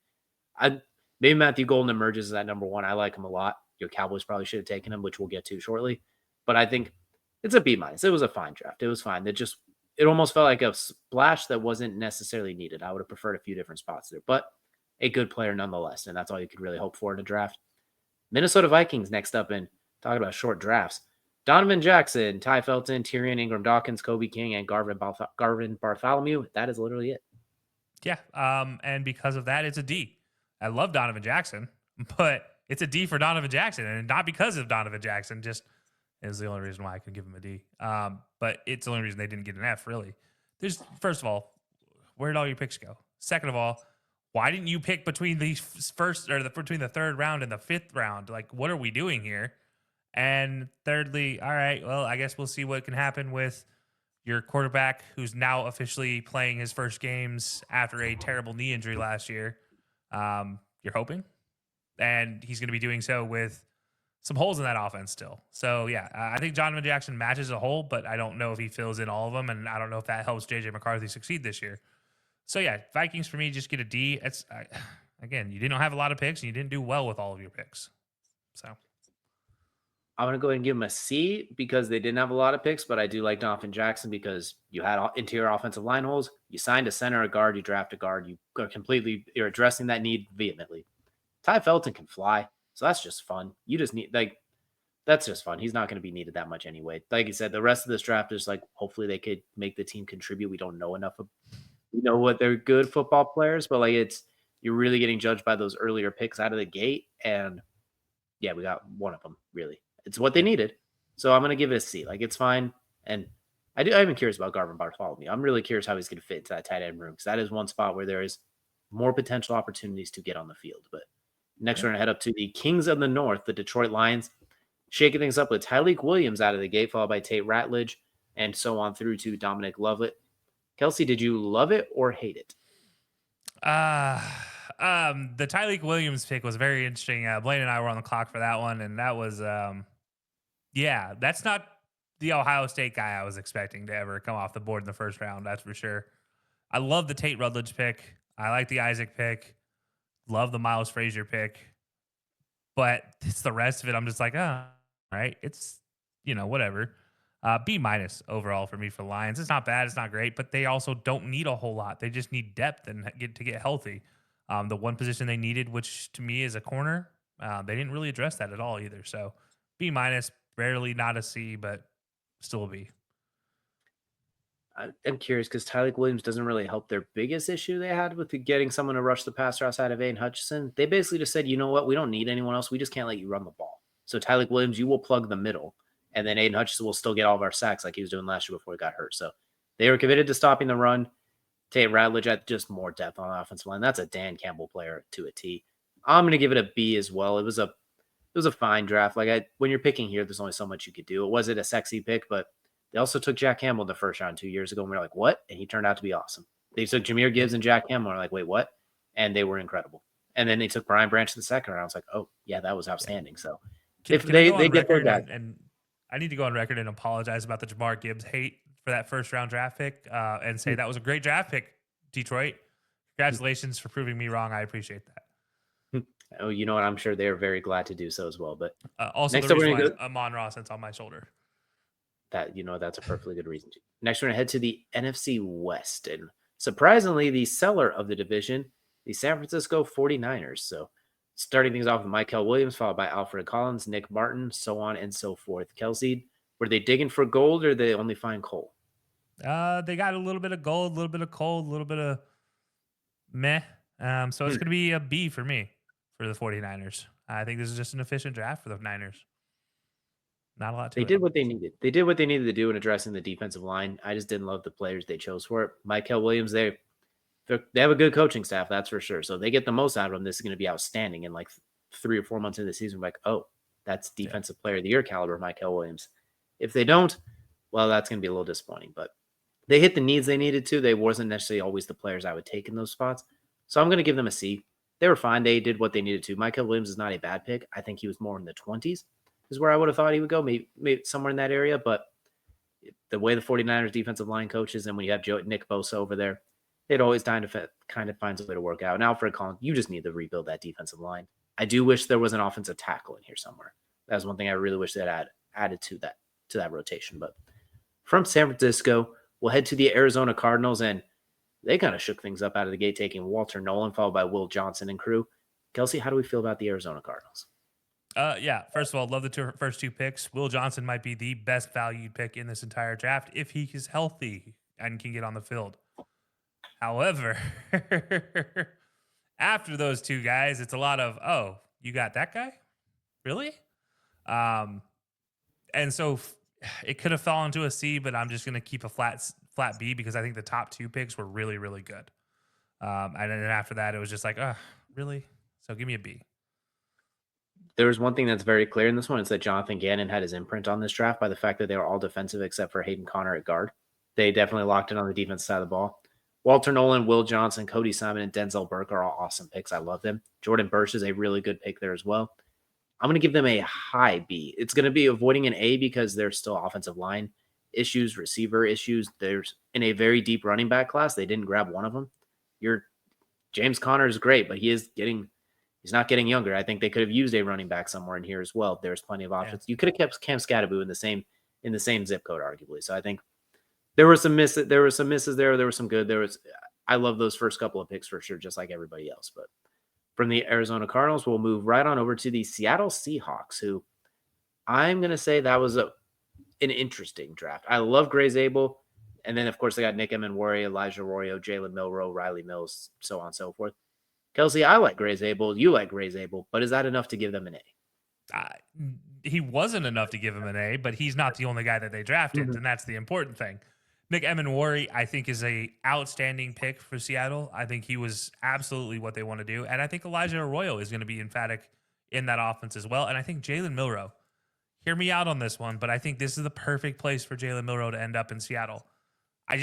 Maybe Matthew Golden emerges as that number 1. I like him a lot. Your Cowboys probably should have taken him, which we'll get to shortly. But I think it's a B minus. It was a fine draft. It was fine. It almost felt like a splash that wasn't necessarily needed. I would have preferred a few different spots there, but a good player nonetheless, and that's all you could really hope for in a draft. Minnesota Vikings next up, and talking about short drafts. Donovan Jackson, Ty Felton, Tyrion Ingram Dawkins, Kobe King, and Garvin Bartholomew. That is literally it. Yeah, and because of that, it's a D. I love Donovan Jackson, but it's a D for Donovan Jackson, and not because of Donovan Jackson, just is the only reason why I can give him a D. But it's the only reason they didn't get an F, really. First of all, where did all your picks go? Second of all, why didn't you pick between the between the 3rd round and the 5th round? Like, what are we doing here? And thirdly, all right, well, I guess we'll see what can happen with your quarterback, who's now officially playing his first games after a terrible knee injury last year. You're hoping, and he's going to be doing so with some holes in that offense still. So yeah, I think Donovan Jackson matches a hole, but I don't know if he fills in all of them, and I don't know if that helps JJ McCarthy succeed this year. So yeah, Vikings for me just get a D. It's again, you didn't have a lot of picks, and you didn't do well with all of your picks. So I'm going to go ahead and give him a C because they didn't have a lot of picks, but I do like Donovan Jackson because you had interior offensive line holes. You signed a center, a guard, you draft a guard. You're addressing that need vehemently. Ty Felton can fly, so that's just fun. You just need, like, That's just fun. He's not going to be needed that much anyway. Like you said, the rest of this draft is like hopefully they could make the team contribute. We don't know enough of we know what they're good football players, but like you're really getting judged by those earlier picks out of the gate. And yeah, we got one of them, really. It's what they needed. So I'm gonna give it a C. Like it's fine. And I'm curious about Garvin Bartholomew. I'm really curious how he's gonna fit into that tight end room because that is one spot where there is more potential opportunities to get on the field. But next, we're gonna head up to the Kings of the North, the Detroit Lions, shaking things up with Tyleik Williams out of the gate, followed by Tate Ratledge, and so on through to Dominic Lovett. Kelcey, did you love it or hate it? The Tyleik Williams pick was very interesting. Blaine and I were on the clock for that one, and that was, yeah, that's not the Ohio State guy I was expecting to ever come off the board in the first round. That's for sure. I love the Tate Rutledge pick. I like the Isaac pick. Love the Miles Frazier pick. But it's the rest of it. I'm just like, oh, right. It's, whatever. B minus overall for me for the Lions. It's not bad. It's not great, but they also don't need a whole lot. They just need depth and get healthy. The one position they needed, which to me is a corner, they didn't really address that at all either. So B minus, barely not a C, but still a B. I'm curious because Tyleik Williams doesn't really help their biggest issue they had with getting someone to rush the passer outside of Aiden Hutchinson. They basically just said, you know what, we don't need anyone else. We just can't let you run the ball. So Tyleik Williams, you will plug the middle, and then Aiden Hutchinson will still get all of our sacks like he was doing last year before he got hurt. So they were committed to stopping the run. Tate Ratledge had just more depth on the offensive line. That's a Dan Campbell player to a T. I'm going to give it a B as well. It was a fine draft. When you're picking here, there's only so much you could do. It wasn't a sexy pick, but they also took Jack Campbell in the first round 2 years ago, and we were like, what? And he turned out to be awesome. They took Jahmyr Gibbs and Jack Campbell, and we're like, wait, what? And they were incredible. And then they took Brian Branch in the second round. I was like, oh, yeah, that was outstanding. So if they get their guy. And I need to go on record and apologize about the Jahmyr Gibbs hate for that first round draft pick and say that was a great draft pick, Detroit. Congratulations for proving me wrong. I appreciate that. Oh, you know what? I'm sure they're very glad to do so as well. But also, next the reason why Amon Ross is on my shoulder. That's a perfectly good reason to. Next, we're going to head to the NFC West. And surprisingly, the seller of the division, the San Francisco 49ers. So starting things off with Michael Williams, followed by Alfred Collins, Nick Martin, so on and so forth. Kelcey, were they digging for gold or did they only find coal? They got a little bit of gold, a little bit of coal, a little bit of meh. So it's going to be a B for me for the 49ers. I think this is just an efficient draft for the Niners. Not a lot to it. They did what they needed. They did what they needed to do in addressing the defensive line. I just didn't love the players they chose for it. Michael Williams, they have a good coaching staff, that's for sure. So they get the most out of them. This is going to be outstanding. In like 3 or 4 months into the season, like, oh, that's defensive player of the year caliber, Michael Williams. If they don't, well, that's going to be a little disappointing. But they hit the needs they needed to. They wasn't necessarily always the players I would take in those spots. So I'm going to give them a C. They were fine. They did what they needed to. Michael Williams is not a bad pick. I think he was more in the 20s is where I would have thought he would go, maybe somewhere in that area. But the way the 49ers defensive line coaches, and when you have Nick Bosa over there, it always kind of finds a way to work out. And Alfred Collins, you just need to rebuild that defensive line. I do wish there was an offensive tackle in here somewhere. That's one thing I really wish that added to that rotation. But from San Francisco, we'll head to the Arizona Cardinals, and they kind of shook things up out of the gate, taking Walter Nolan, followed by Will Johnson and crew. Kelcey, how do we feel about the Arizona Cardinals? Yeah, first of all, love the first 2 picks. Will Johnson might be the best valued pick in this entire draft if he is healthy and can get on the field. However, after those 2 guys, it's a lot of, oh, you got that guy? Really? And so it could have fallen to a C, but I'm just going to keep a flat B because I think the top 2 picks were really, really good. And then after that, it was just like, oh, really? So give me a B. There was one thing that's very clear in this one. It's that Jonathan Gannon had his imprint on this draft by the fact that they were all defensive except for Hayden Connor at guard. They definitely locked in on the defense side of the ball. Walter Nolan, Will Johnson, Cody Simon, and Denzel Burke are all awesome picks. I love them. Jordan Burch is a really good pick there as well. I'm going to give them a high B. It's going to be avoiding an A because there's still offensive line issues, receiver issues. There's in a very deep running back class. They didn't grab one of them. James Conner is great, but he's not getting younger. I think they could have used a running back somewhere in here as well. There's plenty of options. Yeah. You could have kept Cam Scatterbo in the same zip code, arguably. So I think there were some misses. There were some misses there. There were some good. I love those first couple of picks for sure, just like everybody else. But from the Arizona Cardinals, we'll move right on over to the Seattle Seahawks, who I'm going to say that was an interesting draft. I love Gray Zabel. And then, of course, they got Nick Emenwari, Elijah Arroyo, Jalen Milroe, Riley Mills, so on and so forth. Kelcey, I like Gray Zabel. You like Gray Zabel. But is that enough to give them an A? He wasn't enough to give him an A, but he's not the only guy that they drafted, and that's the important thing. Nick Emenwari, I think, is a outstanding pick for Seattle. I think he was absolutely what they want to do, and I think Elijah Arroyo is going to be emphatic in that offense as well. And I think Jalen Milroe, hear me out on this one, but I think this is the perfect place for Jalen Milroe to end up in Seattle. I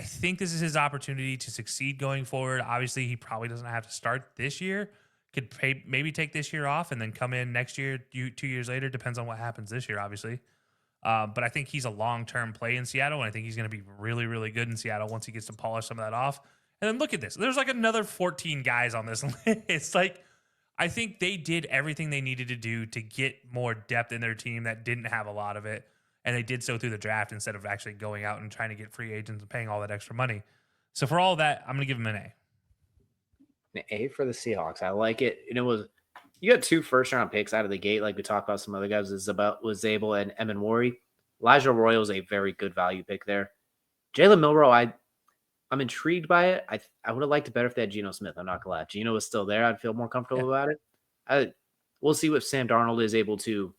think this is his opportunity to succeed going forward. Obviously, he probably doesn't have to start this year. Could maybe take this year off and then come in next year, 2 years later. Depends on what happens this year, obviously. But I think he's a long-term play in Seattle, and I think he's going to be really, really good in Seattle once he gets to polish some of that off. And then look at this. There's like another 14 guys on this list. It's like, I think they did everything they needed to do to get more depth in their team that didn't have a lot of it. And they did so through the draft instead of actually going out and trying to get free agents and paying all that extra money. So for all that, I'm going to give him an A. An A for the Seahawks. I like it. And it was, you got 2 first-round picks out of the gate, like we talked about some other guys. Was Zabel and Emenwari. Elijah Arroyo is a very good value pick there. Jalen Milroe, I'm intrigued by it. I would have liked it better if they had Geno Smith. I'm not gonna lie. Geno was still there. I'd feel more comfortable about it. We'll see what Sam Darnold is able to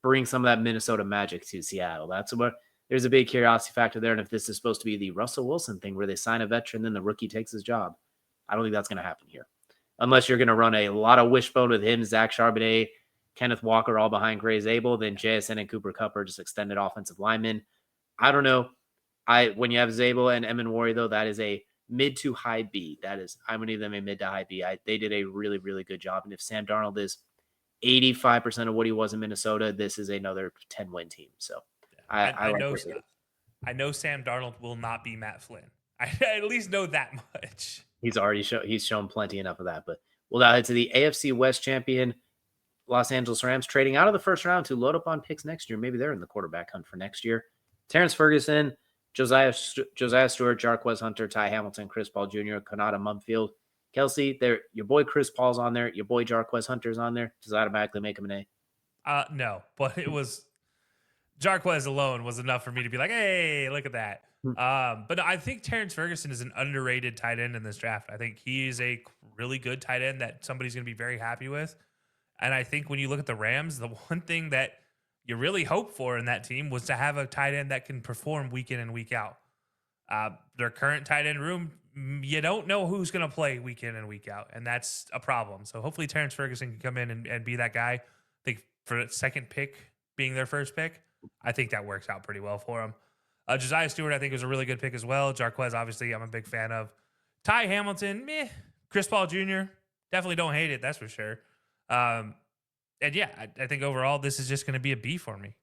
bring some of that Minnesota magic to Seattle. That's what there's a big curiosity factor there. And if this is supposed to be the Russell Wilson thing where they sign a veteran, then the rookie takes his job, I don't think that's going to happen here. Unless you're going to run a lot of wishbone with him, Zach Charbonnet, Kenneth Walker, all behind Gray Zabel, then JSN and Cooper Kupp are just extended offensive linemen. I don't know. When you have Zabel and Emenwari, though, that is a mid to high B. I'm going to give them a mid to high B. They did a really, really good job. And if Sam Darnold is 85% of what he was in Minnesota, this is another 10-win team. So I know Sam Darnold will not be Matt Flynn. I at least know that much. He's shown plenty enough of that. But we'll now head to the AFC West champion Los Angeles Rams, trading out of the first round to load up on picks next year. Maybe they're in the quarterback hunt for next year. Terrence Ferguson, Josiah Stewart, Jarquez Hunter, Ty Hamilton, Chris Paul Jr., Konata Mumfield. Kelcey, your boy Chris Paul's on there. Your boy Jarquez Hunter's on there. Does that automatically make him an A? No, but it was Jarquez alone was enough for me to be like, hey, look at that. But I think Terrence Ferguson is an underrated tight end in this draft. I think he is a really good tight end that somebody's going to be very happy with. And I think when you look at the Rams, the one thing that you really hope for in that team was to have a tight end that can perform week in and week out. Their current tight end room, you don't know who's going to play week in and week out, and that's a problem. So hopefully Terrence Ferguson can come in and be that guy. I think for the second pick being their first pick, I think that works out pretty well for him. Josiah Stewart, I think, was a really good pick as well. Jarquez, obviously, I'm a big fan of. Ty Hamilton, meh. Chris Paul Jr., definitely don't hate it, that's for sure. And yeah, I think overall this is just going to be a B for me.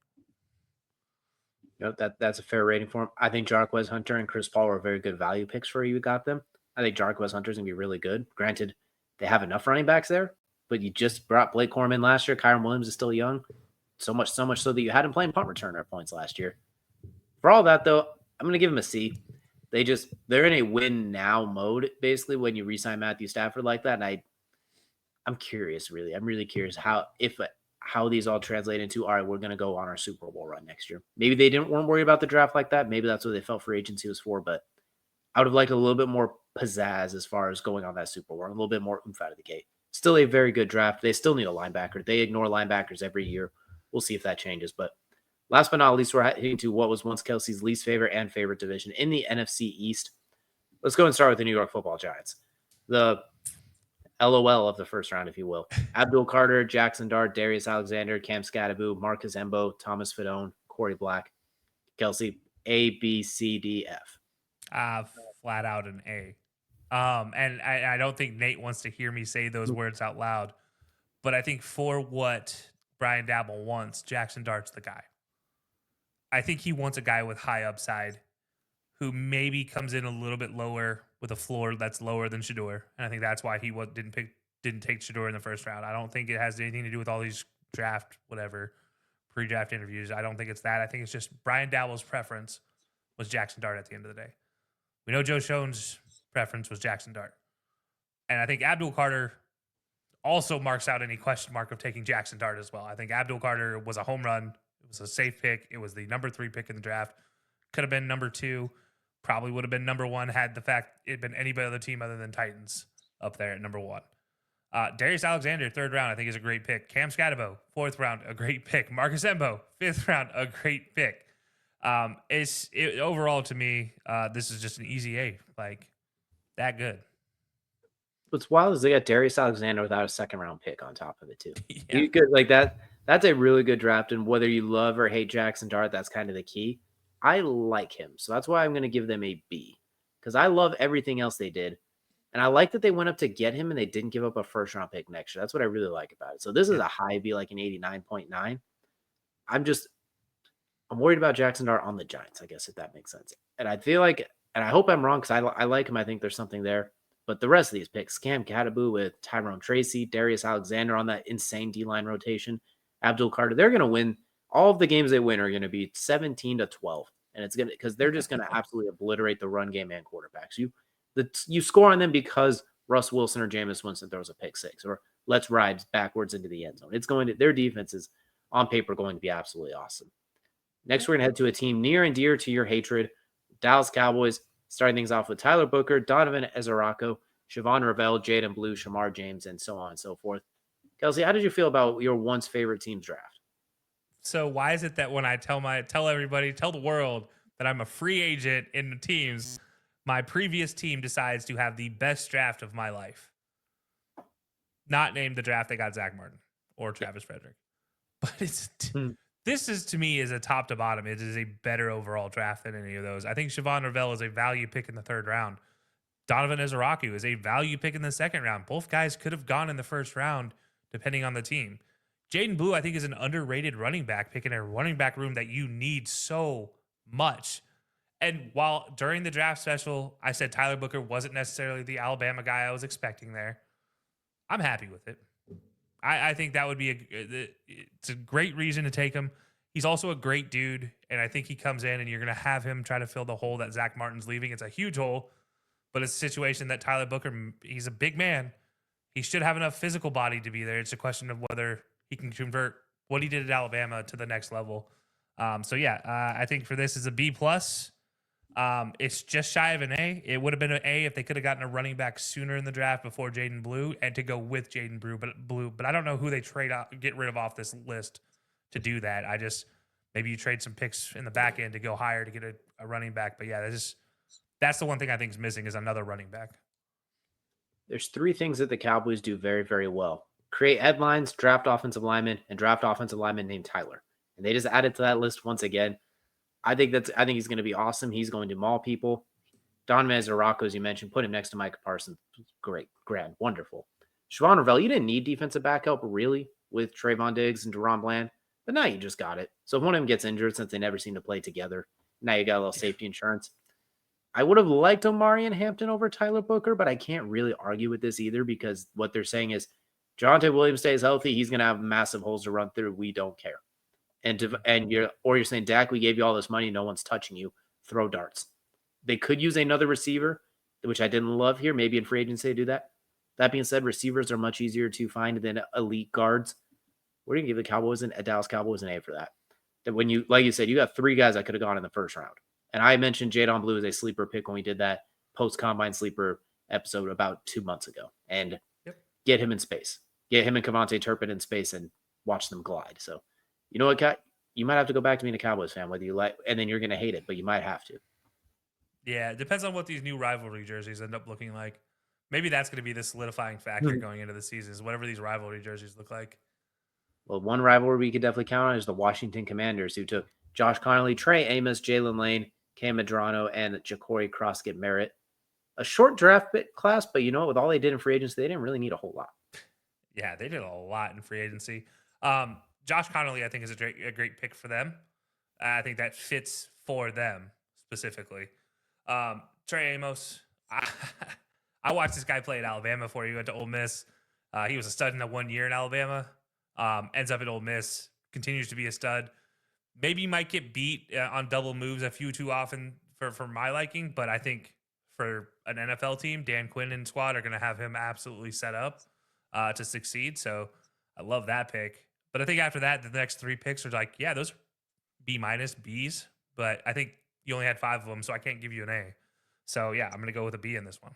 That's a fair rating for him. I think Jarquez Hunter and Chris Paul were very good value picks for you. Got them. I think Jarquez Hunter's going to be really good. Granted, they have enough running backs there, but you just brought Blake Corum in last year. Kyron Williams is still young. So much so that you had him playing punt returner at points last year. For all that, though, I'm going to give him a C. They're in a win now mode, basically, when you re-sign Matthew Stafford like that. And I'm curious, really. I'm really curious how these all translate into, all right, we're going to go on our Super Bowl run next year. Maybe they weren't worried about the draft like that. Maybe that's what they felt free agency was for. But I would have liked a little bit more pizzazz as far as going on that Super Bowl, a little bit more oomph out of the gate. Still a very good draft. They still need a linebacker. They ignore linebackers every year. We'll see if that changes. But last but not least, we're heading to what was once Kelcey's least favorite and favorite division in the NFC East. Let's go and start with the New York Football Giants. The LOL of the first round, if you will. Abdul Carter, Jackson Dart, Darius Alexander, Cam Scatterbu, Marcus Embo, Thomas Fidone, Corey Black. Kelcey, A, B, C, D, F. Flat out an A. And I don't think Nate wants to hear me say those words out loud, but I think for what Brian Dabble wants, Jackson Dart's the guy. I think he wants a guy with high upside who maybe comes in a little bit lower with a floor that's lower than Shedeur. And I think that's why he didn't take Shedeur in the first round. I don't think it has anything to do with all these pre-draft interviews. I don't think it's that. I think it's just Brian Dabble's preference was Jackson Dart at the end of the day. We know Joe Schoen's preference was Jackson Dart. And I think Abdul Carter also marks out any question mark of taking Jackson Dart as well. I think Abdul Carter was a home run. It was a safe pick. It was the number 3 pick in the draft. Could have been number 2. Probably would have been number 1 had the fact it been any other team other than Titans up there at number 1. Darius Alexander, 3rd round, I think is a great pick. Cam Scatabo, 4th round, a great pick. Marcus Embo, 5th round, a great pick. Overall to me, this is just an easy A, like that good. What's wild is they got Darius Alexander without a 2nd round pick on top of it too. Yeah. You could like that. That's a really good draft, and whether you love or hate Jackson Dart, that's kind of the key. I like him, so that's why I'm going to give them a B, because I love everything else they did, and I like that they went up to get him and they didn't give up a 1st round pick next year. That's what I really like about it. So this is a high B, like an 89.9. I'm worried about Jackson Dart on the Giants, I guess, if that makes sense. And I feel like, and I hope I'm wrong because I like him. I think there's something there. But the rest of these picks, Cam Catabu with Tyrone Tracy, Darius Alexander on that insane D-line rotation, Abdul Carter, they're going to win. All of the games they win are going to be 17-12. And it's going to, because they're just going to absolutely obliterate the run game and quarterbacks. You score on them because Russ Wilson or Jameis Winston throws a pick 6 or lets rides backwards into the end zone. It's going to, their defense is on paper going to be absolutely awesome. Next, we're going to head to a team near and dear to your hatred, Dallas Cowboys, starting things off with Tyler Booker, Donovan Ezerako, Siobhan Ravel, Jaden Blue, Shamar James, and so on and so forth. Kelcey, how did you feel about your once favorite team's draft? So why is it that when I tell the world that I'm a free agent in the teams, my previous team decides to have the best draft of my life? Not named the draft that got Zach Martin or Travis Frederick. But this is, to me, is a top to bottom. It is a better overall draft than any of those. I think Siobhan Ravel is a value pick in the 3rd round. Donovan Ezeraku is a value pick in the 2nd round. Both guys could have gone in the 1st round, depending on the team. Jaden Blue, I think, is an underrated running back pick in a running back room that you need so much. And while during the draft special, I said Tyler Booker wasn't necessarily the Alabama guy I was expecting there, I'm happy with it. I think that would be it's a great reason to take him. He's also a great dude, and I think he comes in and you're going to have him try to fill the hole that Zach Martin's leaving. It's a huge hole, but it's a situation that Tyler Booker, he's a big man. He should have enough physical body to be there. It's a question of whether he can convert what he did at Alabama to the next level. I think for this is a B+. It's just shy of an A. It would have been an A if they could have gotten a running back sooner in the draft before Jaden Blue and to go with Jaden Blue. But I don't know who they get rid of off this list to do that. Maybe you trade some picks in the back end to go higher to get a running back. But yeah, that's the one thing I think is missing is another running back. There's 3 things that the Cowboys do very, very well. Create headlines, draft offensive lineman, and draft offensive lineman named Tyler. And they just added to that list once again. I think he's going to be awesome. He's going to maul people. Donovan Ezerako, as you mentioned, put him next to Micah Parsons. Great, grand, wonderful. Siobhan Ravel, you didn't need defensive backup really with Trayvon Diggs and Deron Bland, but now you just got it. So if one of them gets injured, since they never seem to play together, now you got a little safety insurance. I would have liked Omarion Hampton over Tyler Booker, but I can't really argue with this either because what they're saying is Javonte Williams stays healthy, he's going to have massive holes to run through. We don't care. You're saying, Dak, we gave you all this money, no one's touching you. Throw darts. They could use another receiver, which I didn't love here. Maybe in free agency they do that. That being said, receivers are much easier to find than elite guards. We're going to give the Cowboys Dallas Cowboys an A for that. That when you, like you said, you got 3 guys that could have gone in the 1st round. And I mentioned Jaden Blue as a sleeper pick when we did that post-combine sleeper episode about 2 months ago. And get him in space. Get him and Kevontae Turpin in space and watch them glide. So, you know what, Kat? You might have to go back to being a Cowboys fan, whether you like, and then you're going to hate it, but you might have to. Yeah, it depends on what these new rivalry jerseys end up looking like. Maybe that's going to be the solidifying factor going into the season, is whatever these rivalry jerseys look like. Well, one rivalry we could definitely count on is the Washington Commanders, who took Josh Connolly, Trey Amos, Jalen Lane, Cam Medrano, and Ja'Cory Croskett-Merritt. A short draft class, but you know what? With all they did in free agency, they didn't really need a whole lot. Yeah, they did a lot in free agency. Josh Connolly, I think, is a great pick for them. I think that fits for them specifically. Trey Amos, I watched this guy play at Alabama before he went to Ole Miss. He was a stud in the 1 year in Alabama. Ends up at Ole Miss, continues to be a stud. Maybe he might get beat on double moves a few too often for my liking, but I think for an NFL team, Dan Quinn and squad are going to have him absolutely set up. to succeed. So I love that pick. But I think after that, the next 3 picks are like, yeah, those are B minus Bs. But I think you only had 5 of them, so I can't give you an A. So yeah, I'm gonna go with a B in this one.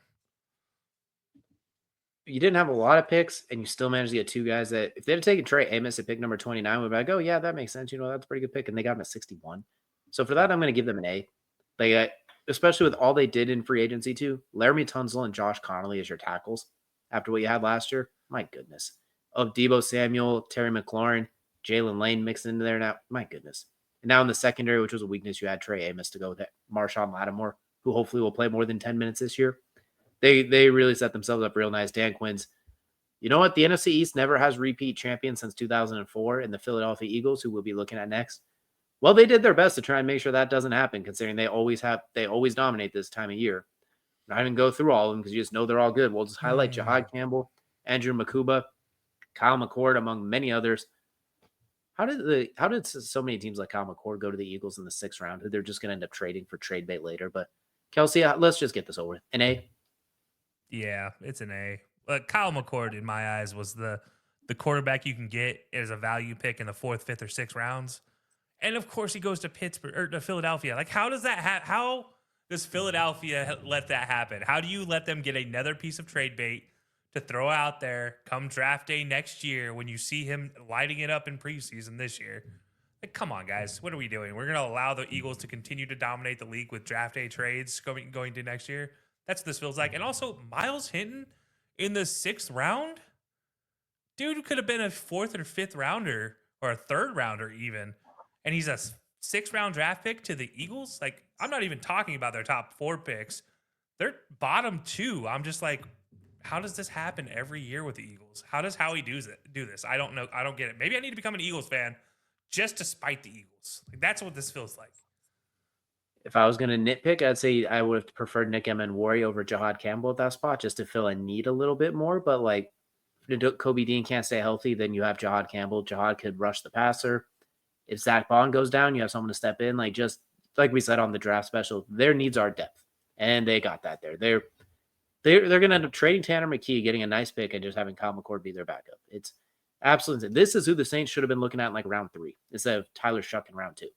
You didn't have a lot of picks, and you still managed to get 2 guys that if they had taken Trey Amos at pick number 29, we'd be like, oh yeah, that makes sense. That's a pretty good pick, and they got him at 61. So for that, I'm going to give them an A. Like, especially with all they did in free agency too. Laramie Tunsil and Josh Connolly as your tackles after what you had last year. My goodness. Of Debo Samuel, Terry McLaurin, Jalen Lane mixed into there now. My goodness. And now in the secondary, which was a weakness, you had Trey Amos to go with it. Marshawn Lattimore, who hopefully will play more than 10 minutes this year. They really set themselves up real nice. Dan Quinn's. You know what? The NFC East never has repeat champions since 2004 in the Philadelphia Eagles, who we'll be looking at next. Well, they did their best to try and make sure that doesn't happen, considering they always dominate this time of year. Not even go through all of them because you just know they're all good. We'll just highlight Jahad Campbell, Andrew Makuba, Kyle McCord, among many others. How did so many teams like Kyle McCord go to the Eagles in the 6th round, who they're just going to end up trading for trade bait later? But Kelcey, let's just get this over with. An A? Yeah, it's an A. Kyle McCord, in my eyes, was the quarterback you can get as a value pick in the 4th, 5th, or 6th rounds. And of course, he goes to Pittsburgh or to Philadelphia. Like, how does that how does Philadelphia let that happen? How do you let them get another piece of trade bait to throw out there come draft day next year when you see him lighting it up in preseason this year? Like, come on, guys. What are we doing? We're going to allow the Eagles to continue to dominate the league with draft day trades going to next year? That's what this feels like. And also, Miles Hinton in the 6th round? Dude could have been a 4th or 5th rounder or a 3rd rounder even. And he's a 6th round draft pick to the Eagles. Like, I'm not even talking about their top 4 picks. They're bottom 2. I'm just like, how does this happen every year with the Eagles? How does Howie do this? I don't know. I don't get it. Maybe I need to become an Eagles fan just to spite the Eagles. Like, that's what this feels like. If I was going to nitpick, I'd say I would have preferred Nick Emenwari over Jahad Campbell at that spot just to fill a need a little bit more. But like, if Kobe Dean can't stay healthy, then you have Jahad Campbell. Jahad could rush the passer. If Zach Bond goes down, you have someone to step in. Like, just like we said on the draft special, their needs are depth, and they got that there. They're going to end up trading Tanner McKee, getting a nice pick, and just having Kyle McCord be their backup. It's absolutely. This is who the Saints should have been looking at in like round 3 instead of Tyler Shuck in round 2.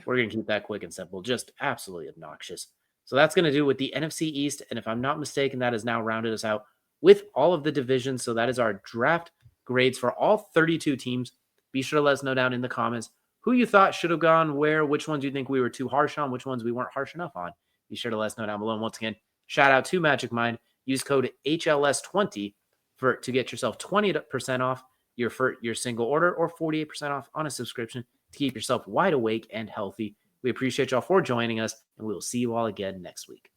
We're going to keep that quick and simple. Just absolutely obnoxious. So that's going to do with the NFC East, and if I'm not mistaken, that has now rounded us out with all of the divisions. So that is our draft grades for all 32 teams. Be sure to let us know down in the comments who you thought should have gone where, which ones you think we were too harsh on, which ones we weren't harsh enough on. Be sure to let us know down below. And once again, shout out to Magic Mind. Use code HLS20 to get yourself 20% off your single order or 48% off on a subscription to keep yourself wide awake and healthy. We appreciate y'all for joining us, and we will see you all again next week.